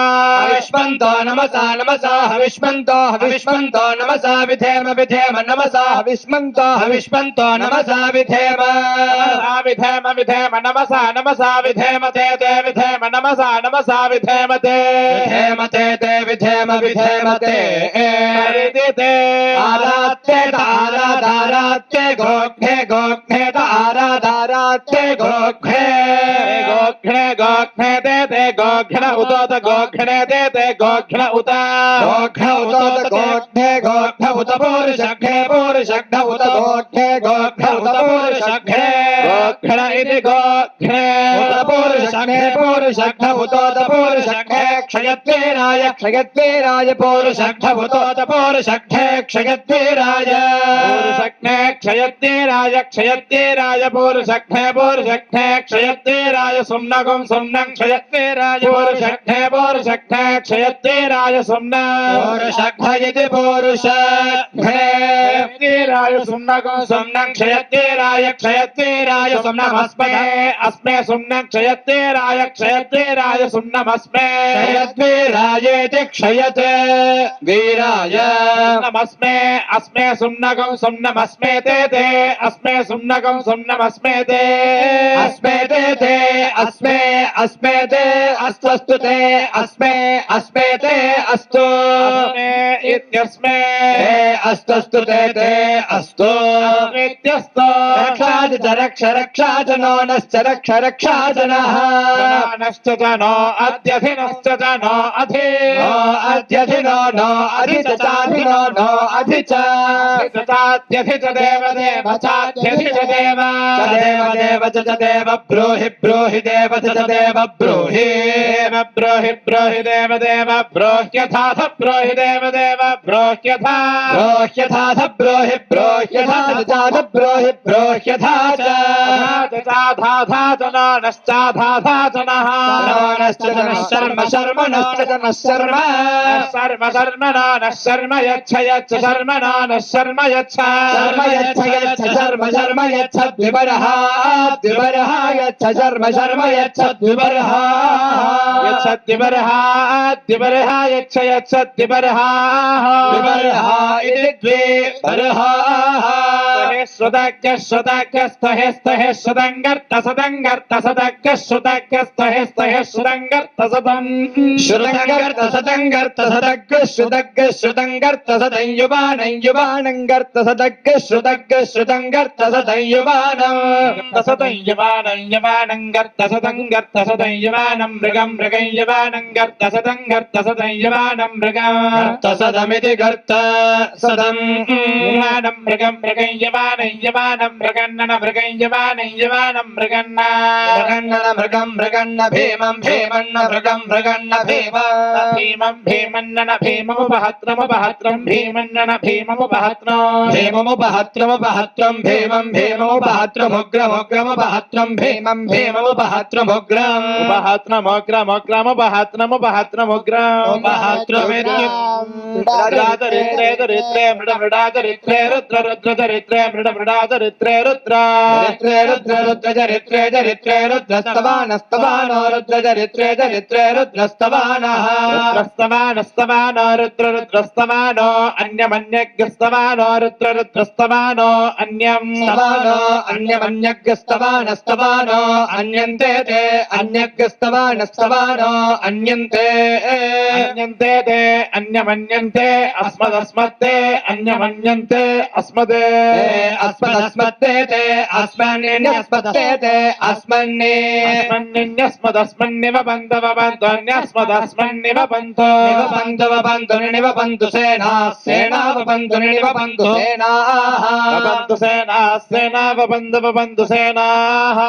हविष्मन्तो नमसा विधेम नमसा हविष्मन्तो नमसा विधेम नमसा विधेम ते विधेम नमसा विधेम ते विधेम ते आरात्ये गोघ्ने आरात्ये गोघ्ने ते गोघ्न उत गोघ्ने ते गोघ्न उत गोघ्न उत पूर्षघ्ने उत गोघ्ने उत पूर्षघ्ने गोघ्न इति गोघ्ने उत पूर्षघ्ने उत पूर्षघ्ने क्षयत्वेराय पूर्षघ्न उत पूर्षघ्ने क्षयत्वेराय क्षयत्वेराय पूर्षघ्ने क्षयत्वेराय सुम्नगुं क्षयत्वेराय पूर्षघ्ने क्षयत्वेराय सुम्न पूर्षघ्न इति पूर्षघ्ने क्षयत्वेराय सुम्नगुं क्षयत्वेराय सुम्नमस्मे अस्मे सुम्न क्षयत्वीराय सुम्नमस्मे क्षयद्वीरायेति क्षयते वीराय नमस्मे अस्मे सुम्नकं सुम्नमस्मे ते अस्मे सुम्नकं सुम्नमस्मे ते अस्मे ते अस्मे ते अस्तु ते अस्मे ते अस्तु इत्यस्मे अस्तु ते अस्तु इत्यस्तो रक्षा च नो नश्च रक्षा च नः नश्च च नो अध्यधिनश्च च नो अधि अध्यधिनो नो अधि च चाधिनो नो अधि च चाध्यधि च देव चाध्यधि च देव देव च देव ब्रूहि देव च देव ब्रूहि ब्रोहि देव ब्रोह्यथाथ ब्रोहि देव ब्रोह्यथाथ ब्रोहि ब्रोह्यथाथ ब्रोह्यथा च चाधाधा च नश्चाधाधा च नः नश्च नः शर्म नश्च नः शर्म नः शर्म यच्छ शर्म नः शर्म यच्छ शर्म यच्छ द्विबरः यच्छ शर्म यच्छ द्विबरः द्विबरः यच्छ द्विबरः इति द्विबरः श्रुतज्ञस्तहे श्रुतङ्गर्त सदङ्गर्त सदं श्रुतङ्गर्त सदङ्गर्त सदं मृगं सदमिति गर्त सदं मृगं यवानं मृगन्नन मृगन्न भीमं मृगन्न भीमन्नन भीममुपहत्रं भीमन्नन भीममुपहत्रं भीममुपहत्रमुग्रमुग्रमुपहत्रं दरित्रे रुद्र रुद्रस्तवानो रुद्रस्तवानो अन्यमन्यग्रस्तवानो रुद्रस्तवानो अन्यमन्यग्रस्तवानस्तवानो अन्यन्ते ते अन्यग्रस्तवानस्तवानो अन्यन्ते ते अन्यमन्यन्ते अस्मदस्मत्ते अन्यमन्यन्ते अस्मदे अस्मदस्मत्ते ते अस्मन्यस्मत्ते ते अस्मन्निन्यस्मदस्मन्निव बन्धवबन्धोऽन्यस्मदस्मन्निव बन्धु सेनावबन्धु सेनाः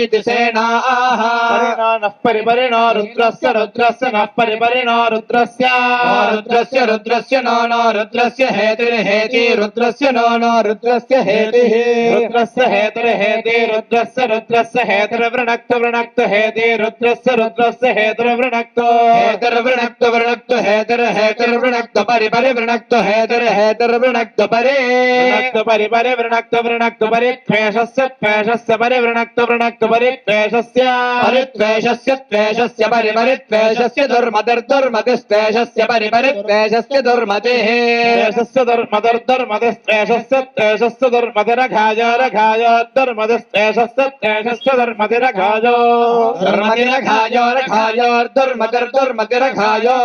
इति सेनाः नः परिपरिणो रुद्रस्य नः परिपरिणो रुद्रस्य नो रुद्रस्य हेतिर्हेति रुद्रस्य नो रुद्रस्य हेतिः रुद्रस्य हेतिर्वृणक्तो हेति रुद्रस्य हेतिर्वृणक्तो हेतिर्वृणक्तो परिवृणक्तो हेतिर्वृणक्तो परिवृणक्तो परित्वेषस्य परिवृणक्तो परित्वेषस्य परित्वेषस्य दुर्मतिस्त्वेषस्य परित्वेषस्य दुर्मतिः दुर्मतिस्त्वेषस्य दुर्मतिरघायो दुर्मतिस्त्वेषस्य दुर्मतिरघायो दुर्मतिर्घायो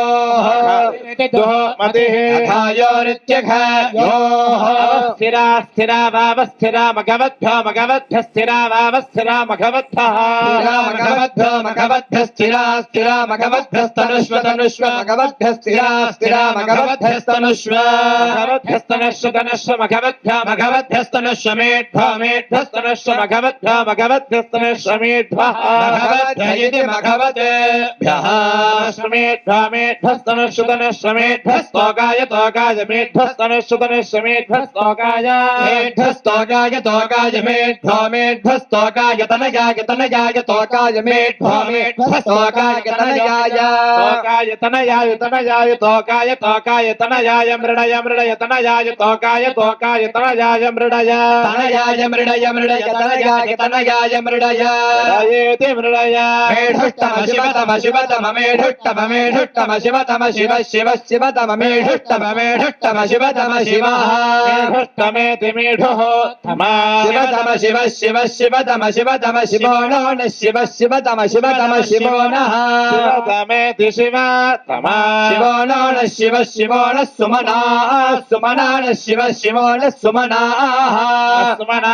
घायोरित्यघायोः स्थिरा वावस्थिरा मघवद्भ्यो स्थिरा वावस्थिरा मघवद्भ्यः स्थिरा मघवद्भ्यस्तनुष्व स्थिरा मघवद्भ्यस्तनुष्व मघवद्भ्यस्तनुष्व मेढ्भस्तनुष्व मघवद्भ्यस्तनुष्व इति मघवद्भ्यः मेढ्भस्तनुष्व मेढ्भस्तोकाय मेढ्भस्तोकाय तनयाय तोकाय तनयाय तोकाय तनयाय मृणय तनयाय तोकाय तनयाय मृडय तनयाय मृडय मृडय तनयाय तनयाय मृडय मृडयेति मृडय मेढुष्टम शिवतम शिवतम मेढुष्टम मेढुष्टम शिवतम शिव शिव शिवतम मेढुष्टम मेढुष्टम शिवतम शिवः मेढुष्टमेति मेढुः तमा शिवतम शिव शिव शिवतम शिवतम शिवो नो न शिव शिवतम शिवतम शिवो नः शिवतमेति शिव तमा शिवो नो न शिव शिवो न सुमना सुमना न शिव शिवो न सुमनाः सुमना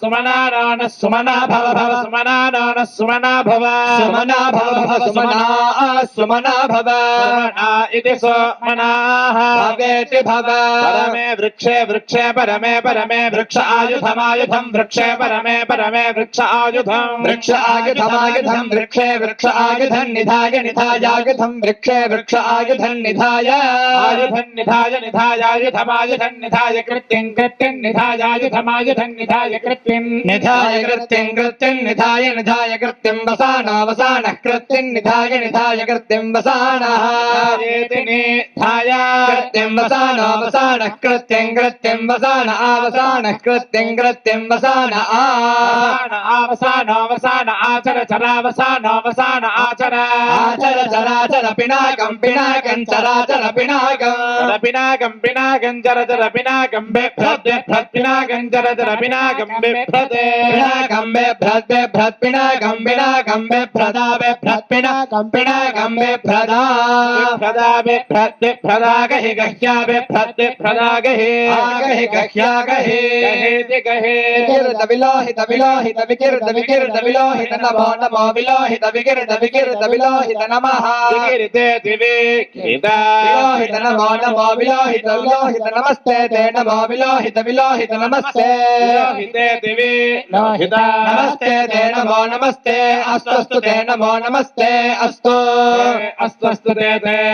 सुमना न सुमना भव भव सुमना न सुमना भव सुमना भव भव सुमना सुमना भव सुमना इति सुमनाः भवेति भव परमे वृक्षे वृक्षे परमे परमे वृक्ष आयुधमायुधं वृक्षे परमे परमे वृक्ष आयुधं वृक्ष आयुधमायुधं वृक्षे वृक्ष आयुधं निधाय निधायायुधं वृक्षे वृक्ष आयुधं निधाय आयुधं निधाय निधायायुधमायुधं निधाय कृत्यं कृत्यं निधायायुधमायुधं निधाय कृत्यं निधाय कृत्यं कृत्यं निधाय निधाय कृत्यं वसानो वसानः कृत्यं निधाय निधाय कृत्यं वसानः एति निधाय कृत्यं वसानो वसानः कृत्यं कृत्यं वसान आवसानः कृत्यं कृत्यं वसान अवसान आचर चरावसान अवसान आचर आचर चराचर पिनाकं पिनाकं चराचर पिनाकं पिनाकं पिनाकं चर चर पिनाकं बिभ्रत् बिभ्रत् पिनाकं चर चर पिनाकं बिभ्रत् पिनाकं बिभ्रत् बिभ्रत् पिनाकं पिनाकं बिभ्रदा बिभ्रत् पिनाकं पिनाकं बिभ्रदा बिभ्रदा बिभ्रत् बिभ्रदा गहि गह्या बिभ्रत् बिभ्रदा गहि गहि गह्या गहि गहेति गहे विकिरत विलोहित विलोहित विकिरत विकिरत विलोहित नमो नमो विलोहित विकिरत विकिरत विलोहित नमः विकिरिते दिवे किदा विलोहित नमो नमो विलोहित विलोहित नमस्ते ते नमो विलोहित विलोहित नमस्ते विलोहिते दिवे लोहिता नमस्ते ते नमो नमस्ते अस्तु अस्तु ते नमो नमस्ते अस्तु अस्तु अस्तु ते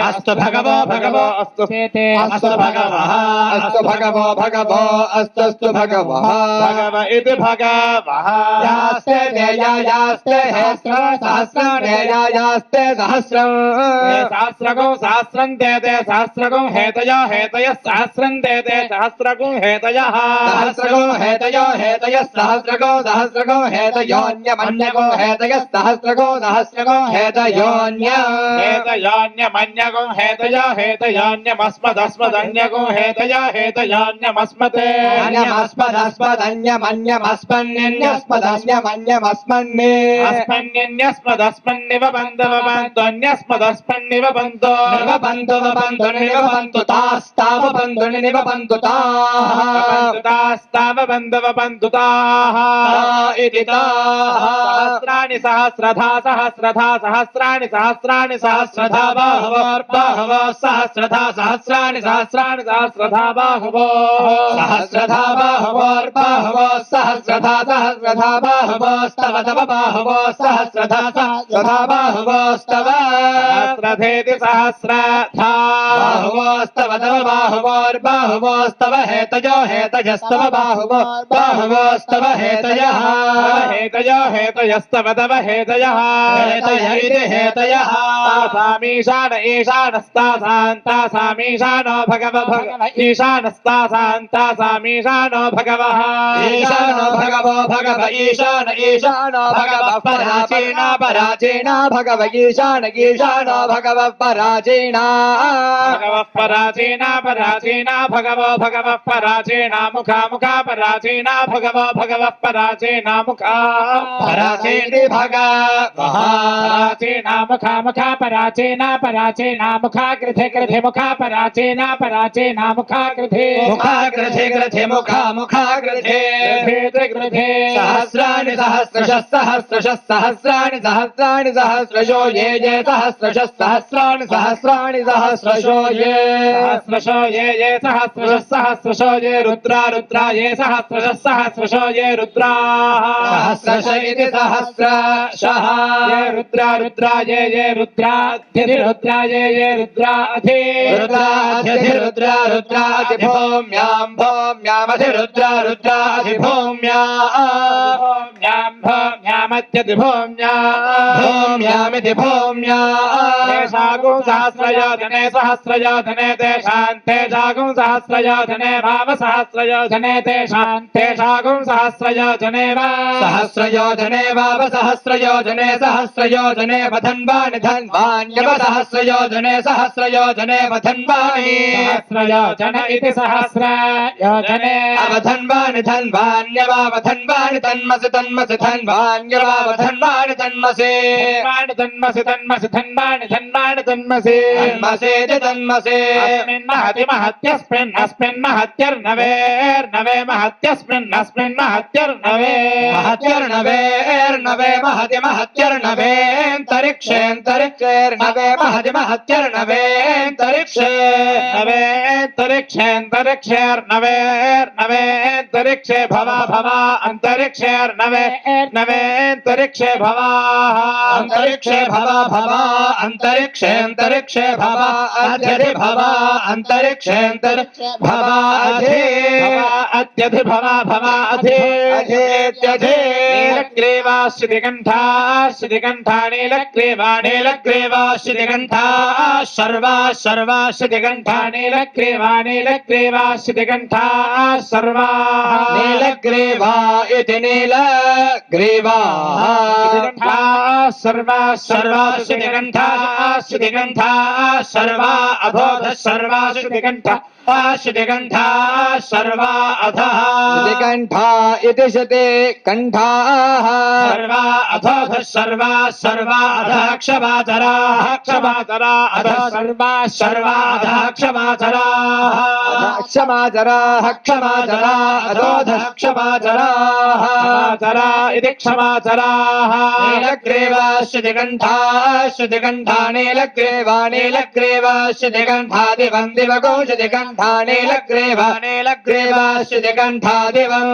अस्तु भगवो भगवो अस्तु ते अस्तु भगवः अस्तु भगवो भगवो अस्तु अस्तु भगवः भगव इति भगवः यास्ते देयास्ते सहस्रं देयास्ते सहस्रं सहस्रगो सहस्रं ते सहस्रगो हेतयो हेतयः सहस्रं ते सहस्रगो हेतयः सहस्रगो हेतयो हेतयः सहस्रगो सहस्रगो हेतयोऽन्यमन्यगो हेतयः सहस्रगो सहस्रगो हेतयोऽन्य हेतयोऽन्यमन्यगो हेतयो हेतयोऽन्यमस्मदस्मदन्यगो हेतयो हेतयोऽन्यमस्मते अन्यमस्मदस्मदन्यमन्यमस्मन्निन्यस्मदन्यमन्यमस्मन्नि अस्मन्यन्यस्मदस्मन्निव बन्धो बन्धो निवबन्तु तास्तावबन्तु निवबन्तु ताः तास्तावबन्धवबन्धुताः इति ताः सहस्राणि सहस्रधा सहस्रधा सहस्राणि सहस्राणि सहस्रधा बाहवो सहस्रधा सहस्राणि सहस्राणि सहस्रधा बाहवो सहस्रधा बाहवो सहस्रधा सहस्रधा बाहवोस्तव तव बाहवो सहस्रधा सहस्रधा बाहवोस्तव सहस्रधेति सहस्रधा बाहवोस्तव तव बाहवोर्बाहवोस्तव हेतयो हेतयस्तव बाहवो बाहवोस्तव हेतयः हेतयो हेतयस्तव तव हेतयः हेतय इति हेतयः तासामीशान ईशानस्तासान्तासामीशानो भगव भगव ईशानस्तासान्तासामीशानो भगवः ईशानो भगवो भगव ईशान ईशानो भगवः पराचीना पराचीना भगव ईशान ईशानो भगवः पराचीना भगवः पराचीना पराचीना भगवो भगवः पराचीना मुखा मुखा पराचीना भगवो भगवः पराचीना मुखा पराचीनि भगवः पराचीना मुखा मुखा पराचीना पराचीना मुखा कृथे कृथे मुखा पराचीना पराचीना मुखा कृथे मुखा कृथे कृथे मुखा मुखा कृथे कृथे कृथे सहस्राणि सहस्रशः सहस्रशः सहस्राणि सहस्राणि सहस्रशो ये ये सहस्रशः सहस्राणि सहस्राणि सहस्रशो ये सहस्रशो ये सहस्रशः सहस्रशो ये रुद्रा रुद्रा ये सहस्रशः सहस्रशो ये रुद्राः सहस्रश इति सहस्रशः ये रुद्रा रुद्रा ये रुद्रा ये रुद्राधि रुद्राधिरुद्रा रुद्राधि भूम्यां भूम्यामधिरुद्रा रुद्राधि भूम्या भूम्यामत्यति भूम्या भूम्यामिति भूम्या तेषागुं सहस्रयोधने सहस्रयोधने तेषां तेषागुं सहस्रयोधने भाव सहस्रयोधने तेषां तेषागुं सहस्रयोधने वा सहस्रयोजने वाव सहस्रयोजने सहस्रयोजने वधन्वानि धन्वान्यव सहस्रयोजने सहस्रयोजने वधन्वानि सहस्रयोजन इति सहस्रयोजने अवधन्वानि धन्वान्यवावधन्वानि तन्मसि तन्मसि धन्वान्यवावधन्वानि तन्मसि तन्मसि तन्मसि धन्वानि धन्वानि तन्मसि तन्मसेति तन्मसि अस्मिन् महति महत्यस्मिन् अस्मिन् महत्यर्नवेर्नवे महत्यस्मिन् महत्यर्नवे महत्यर्नवेर्नवे महति महत्यर्नवेऽन्तरिक्षेऽन्तरिक्षेर्नवे महति महत्यर्नवेऽन्तरिक्षे नवेऽन्तरिक्षेऽन्तरिक्षेर्नवेऽन्तरिक्षे भवा भवा अन्तरिक्षेर्नवे नवेऽन्तरिक्षे भवा अन्तरिक्षे भवा भवा अन्तरिक्षेऽन्तरिक्षे भवा अध्यधि भवा अन्तरिक्षेऽन्तरिक्षे भवा अधि अत्यधि भवा भवा अधि अधेत्यधि नीलग्रीवाश्रितिकण्ठा श्रुतिकण्ठा नीलग्रीवा नीलग्रीवा श्रुतिकण्ठा सर्वा सर्वा श्रुतिकण्ठा नीलग्रीवा नीलग्रीवा श्रुतिकण्ठा सर्वा नीलग्रीवा इति नीलग्रीवाः सर्वा सर्वा श्रुतिकण्ठा श्रुतिकण्ठा सर्वा अबोध सर्वा श्रुतिकण्ठा श्रुतिकण्ठा सर्वा अधः श्रुतिकण्ठा इति श्रुतिकण्ठाः सर्वा अधोध सर्वा सर्वा अधः क्षमाचराः क्षमाचरा अधः सर्वा सर्वा अधः क्षमाचराः क्षमाचराः क्षमाचरा अधोधः क्षमाचराः क्षमाचरा इति क्षमाचराः नीलग्रीवा श्रुतिकण्ठा श्रुतिकण्ठा नीलग्रीवा नीलग्रीवा श्रुतिकण्ठा दिवं दिवगो श्रुतिकण्ठा नीलग्रीवा नीलग्रीवा श्रुतिकण्ठा दिवं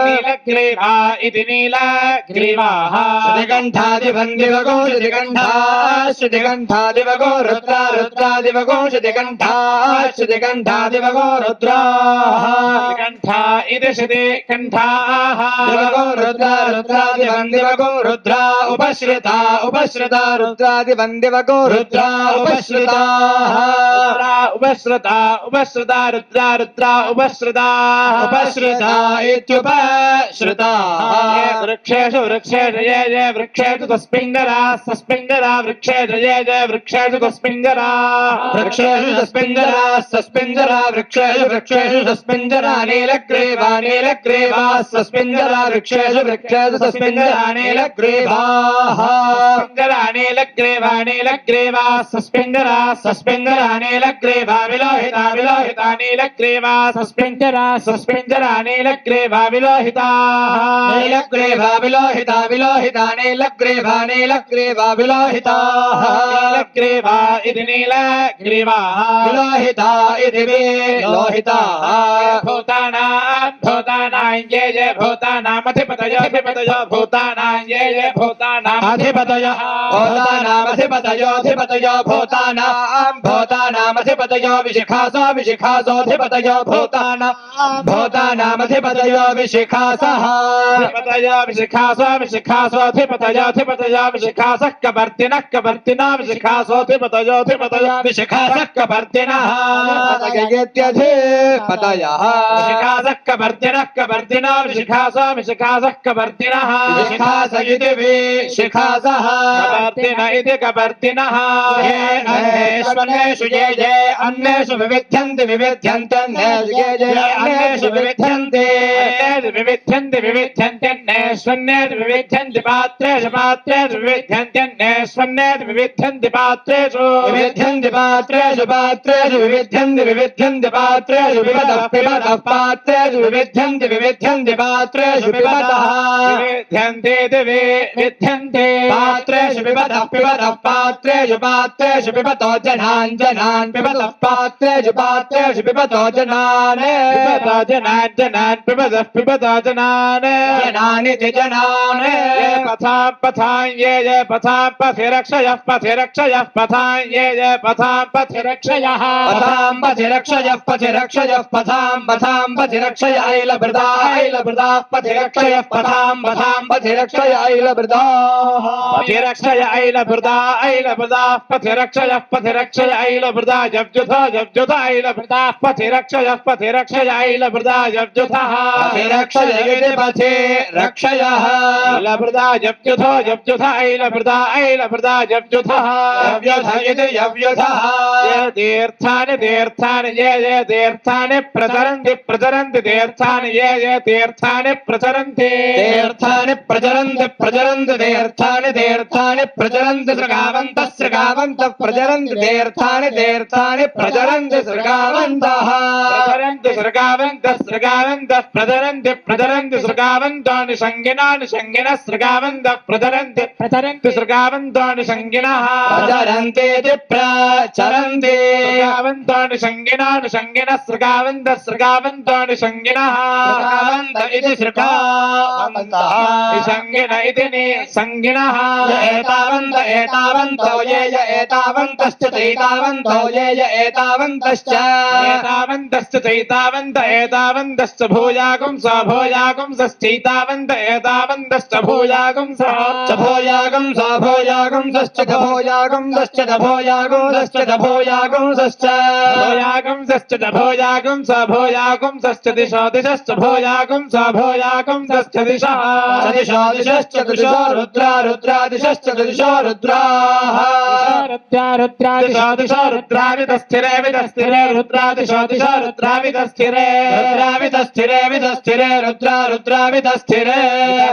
नीलग्रीवा इति नीलग्रीवाः श्रुतिकण्ठा दिवं दिवगो श्रुतिकण्ठा श्रुतिकण्ठा दिवगो रुद्रा रुद्रा दिवगो श्रुतिकण्ठा श्रुतिकण्ठा दिवगो रुद्राः श्रुतिकण्ठा इति श्रुतिकण्ठाः दिवगो रुद्रा रुद्रा दिवं दिवगो रुद्रा उपश्रिता उपश्रिता रुद्रा दिवं दिवगो रुद्रा उपश्रिताः उपश्रुता उपश्रुता रुद्रा रुद्रा उपश्रुताः उपश्रिता इत्युपश्रुताः ये वृक्षेषु वृक्षेषु ये वृक्षेषु तस्मिङ्गराः तस्मिङ्गरा वृक्षेषु ये वृक्षेषु तस्मिङ्गराः वृक्षेषु तस्मिञ्जरा सस्मिञ्जरा वृक्षेषु वृक्षेषु तस्मिञ्जरा नीलग्रीवा नीलग्रीवा सस्मिञ्जरा वृक्षेषु वृक्षेषु तस्मिञ्जरा नीलग्रीवाः नीलग्रीवा नीलग्रीवा सस्मिङ्गरा सस्मिङ्गरा नीलग्रीवा विलोहिता विलोहिता नीलग्रीवा सस्मिङ्गरा सस्मिङ्गरा नीलग्रीवा विलोहिताः नीलग्रीवा विलोहिता विलोहिता नीलग्रीवा नीलग्रीवा विलोहिताः नीलग्रीवा इति नीलग्रीवाः विलोहिता इति विलोहिताः भूतानां भूतानां ये भूतानामधिपतयो अधिपतयो भूतानां ये भूतानामधिपतयः भूतानामधिपतयोऽधिपतयो भूतानां भूतानामधिपतयो विशिखासो विशिखासोऽधिपतयो भूतानामधिपतयो विशिखासः अधिपतयो विशिखासो विशिखासोऽधिपतयो अधिपतयो विशिखासः कवर्तिनः कवर्तिनो विशिखासोऽधिपतयो अधिपतयो विशिखासः कवर्तिनः इत्यधिपतयः विशिखासः कवर्तिनः कवर्तिनो विशिखासो विशिखासः कवर्तिनः विशिखास इति विशिखासः कवर्तिन इति कवर्तिनः ये अन्येष्वन्येषु ये ये अन्येषु विविध्यन्ति विविध्यन्त्यन्येषु ये ये अन्येषु विविध्यन्ति विविध्यन्ति विविध्यन्त्यन्येष्वन्येषु विविध्यन्ति पात्रेषु पात्रेषु विविध्यन्त्यन्येष्वन्येषु विविध्यन्ति पात्रेषु विविध्यन्ति पात्रेषु पात्रेषु विविध्यन्ति विविध्यन्ति पात्रेषु पिबतः पिबतः पात्रेषु विविध्यन्ति विविध्यन्ति पात्रेषु पिबतः विविध्यन्ति विविध्यन्ति पात्रेषु पिबतः पिबतः पात्रेषु पात्रेषु पिबतो जनान् जनान् पिबतः पात्रेषु पात्रेषु पिबतो जनान् पिबतो जनान् जनान् पिबतः पिबतो जनान् जनानिति जनान् ये पथां पथां ये पथां पथिरक्षयः पथिरक्षयः पथां ये पथां पथिरक्षयः पथां पथिरक्षयः पथिरक्षयः पथां पथां पथिरक्षय ऐलभृता ऐलभृताः पथिरक्षयः पथां पथां पथिरक्षय ऐलभृताः पथिरक्षय ऐलभृताः पथिरक्षय ऐलभृता जब्जुथ ऐलभृताः पथिरक्षय ऐलभृता जब्जुथः पथिरक्षय इति पथिरक्षयः ऐलभृता जब्जुथ ऐलभृता जब्जुथः यव्युथ इति यव्युथः तीर्थानि ये तीर्थानि प्रचरन्ति तीर्थानि ये तीर्थानि प्रचरन्ति तीर्थानि प्रचरन्ति तीर्थानि प्रचरन्ति सृगावन्तः प्रचरन्ति तीर्थानि प्रचरन्ति सृगावन्तः प्रचरन्ति सृगावन्तानि संगिनः प्रचरन्ति सृगावन्तानि संगिनः प्रचरन्तीति प्रचरन्ति सृगावन्तानि संगिनः सृगावन्तानि संगिनः सृगावन्त इति सृगावन्तः संगिन इति संगिनः एतावन्तो ये एतावन्तश्च चैतावन्तो ये एतावन्तश्च एतावन्तश्च भूयागुंसश्चैतावन्त एतावन्तश्च भूयागुंसश्च भूयागुंसश्च भूयागुंसश्च भूयागुंसश्च दिशश्च भूयागुंसश्च दिशः दिशश्च दिशो रुद्रादिशश्च दिशो रुद्राः रुद्रावितस्थिरे रुद्रावितस्थिरे रुद्रावितस्थिरे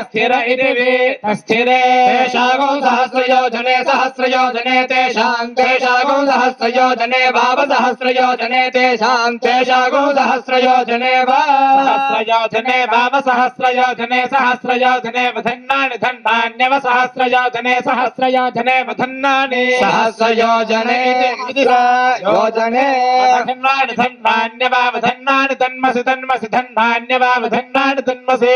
स्थिर इति स्थिरे तेषागो सहस्रयोजने तेषागो सहस्रयोजने वाव सहस्रयोजने तेषागो सहस्रयोजने वाव सहस्रयोजने धन्नान्यव सहस्रयोजने वधन्नानि सहस्रयोजने योजने धन्नान्यवावधन्नानि तन्मसि धन्नान्यवावधन्नानि तन्मसि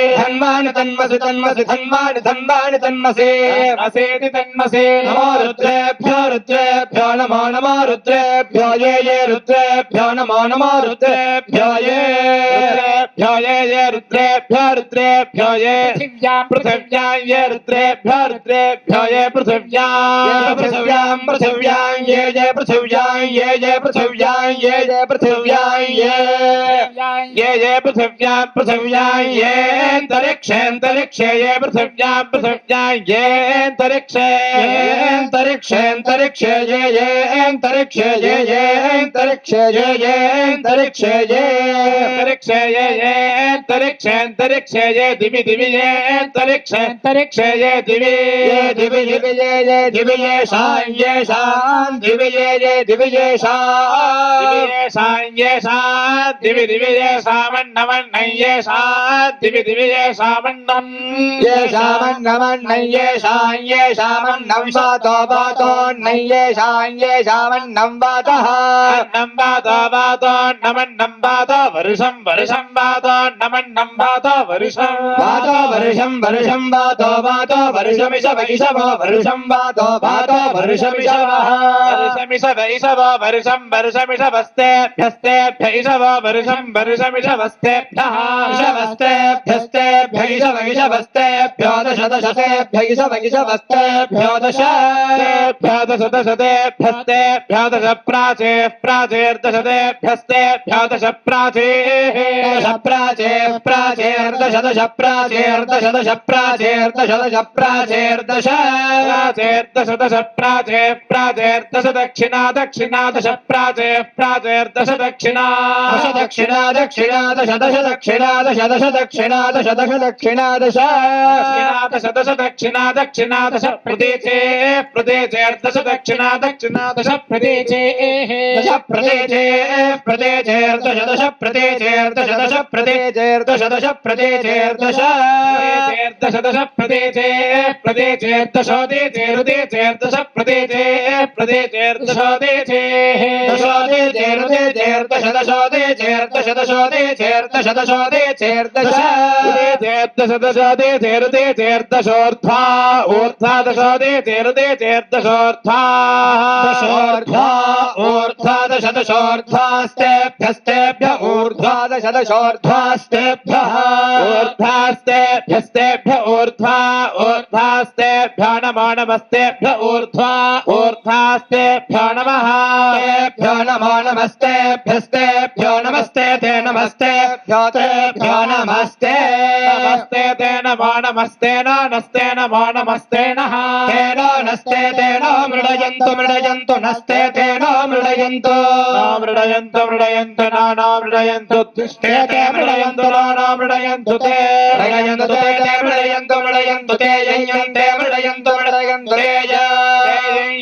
असेति तन्मसि नमो रुद्रेभ्यो नमो रुद्रेभ्यो ये रुद्रेभ्यो नमो रुद्रेभ्यो ये रुद्रेभ्यो ये पृथिव्यां ये रुद्रेभ्यो ये पृथिव्यां ये पृथिव्यां ये पृथिव्यां ये अंतरिक्षे ये पृथिव्यां ये अंतरिक्षे ये दिवि ये अंतरिक्षे ये दिवि दिव्य शान दिव्य शामन्नं सातो बातो नय्ये शामन्नं बातः नमन्नं बातो वर्षं बातो नमन्नं बातो वर्षं बातो वर्षमिषवो वर्षं बातो वर्षमिषवः वर्षमिषवस्तेभ्यस्तेभ्यैषवो वर्षमिषवस्तेभ्यः इषवस्तेभ्यो दशतेभ्यो दश प्राचेर्दशतेभ्यस्तेभ्यो दश प्राचेर्दश दक्षिणा दश प्राचेर्दश दक्षिणा दश प्रदेशेर्दश दक्षिणा दश प्रदेशे ऊर्ध्वादशोर्ध्वास्तेभ्यः नमस्तेभ्य ऊर्ध्वा ऊर्ध्वास्तेभ्यो नमो नमस्तेभ्य ऊर्ध्वा ऊर्ध्वास्तेभ्यो नमः तेभ्यो नमो नमस्तेभ्यस्तेभ्यो नमस्ते ते नमस्तेभ्यो तेभ्यो नमस्ते नमस्ते ते नमो नमस्ते नस्ते नमो नमस्ते नः तेनो नस्ते तेनो मृडयन्तु मृडयन्तु नस्ते तेनो मृडयन्तु मृडयन्तु मृडयन्तु नो मृडयन्तु ते ते मृडयन्तु नो मृडयन्तु ते मृडयन्तु ते ते मृडयन्तु मृडयन्तु ते यञ्यन्ते मृडयन्तु मृडयन्तु ते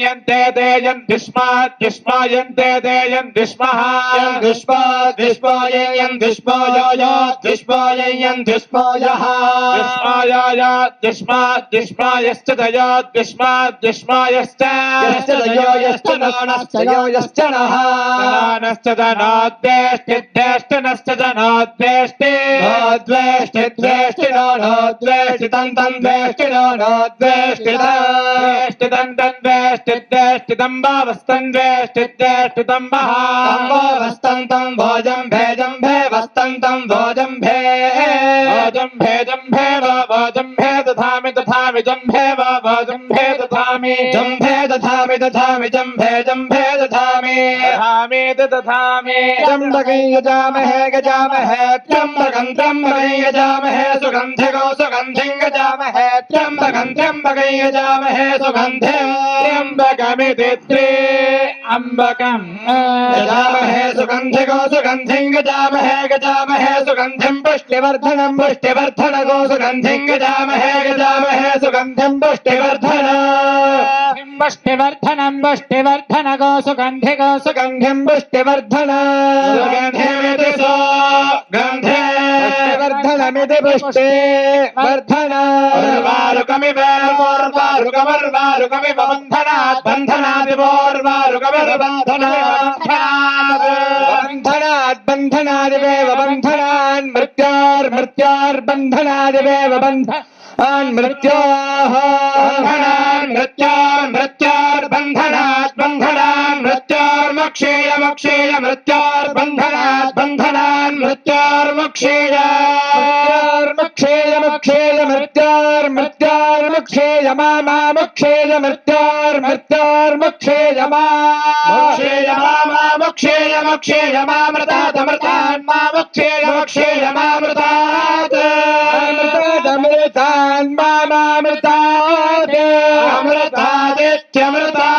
यन्ते ते यन्तिष्मायन्ते ते यन्तिष्मः दुष्पो यञ्जुष्पो यो दुष्पो यञ्जुष्पो यः दुष्मायश्च दयोद्युष्मायश्च यश्च दयो यश्च नो नश्च यो यश्च नः नश्च जनोद्वेष्टिद्वेष्टिनश्च जनोद्वेष्टि द्वेष्टि द्वेष्टि नो द्वेष्टि तं द्वेष्टि नो द्वेष्टि द्वेष्टिदम्बावस्तन्द्वेष्टिद्वेष्टिदम्बः वस्तन्तं भोजं भेजं भे वस्तन्तं भोजं भे जम्भे दधामि दधामि जम्भे जम्भे दधामि जम्भे दधामि दधामि जम्भे जम्भे दधामि दधामि दधामि त्र्यम्बकं यजामहे गजामहे त्र्यम्बकं त्र्यम्बकं यजामहे सुगन्धिको सुगन्धिं गजामहे त्र्यम्बकं त्र्यम्बकं यजामहे सुगन्धिं त्र्यम्बकमिति त्र्यम्बकम् यजामहे सुगन्धिको सुगन्धिं गजामहे गजामहे सुगन्धिं पुष्टिवर्धनं पुष्टिवर्धनको सुगन्धिं गजामहे गजामहे सुगन्धिं पुष्टिवर्धनं पुष्टिवर्धनको सुगन्धिको सुगन्धिं पुष्टिवर्धन सुगन्धिमिति सुगन्धे पुष्टिवर्धनमिति पुष्टिवर्धन उर्वारुकमिव उर्वारुकमिव बन्धनात् बन्धनादिवोर्वारुकमिव बन्धनात् बन्धनादिवेव बन्धनान् मृत्योर्बन्धनादिवेव बन्धनान् मृत्योः मृत्योर्बन्धनात् बन्धनान् मृत्योर्मक्षेय मृत्योर्बन्धनात् बन्धनान् मृत्योर्मक्षेय मृत्योर्मुक्षेय माक्षेय मृत्योर्मुक्षेय मक्षेय मामृतादमृतान् मामक्षेय मामृतात् अमृतान् मामृतात् अमृतादित्यमृता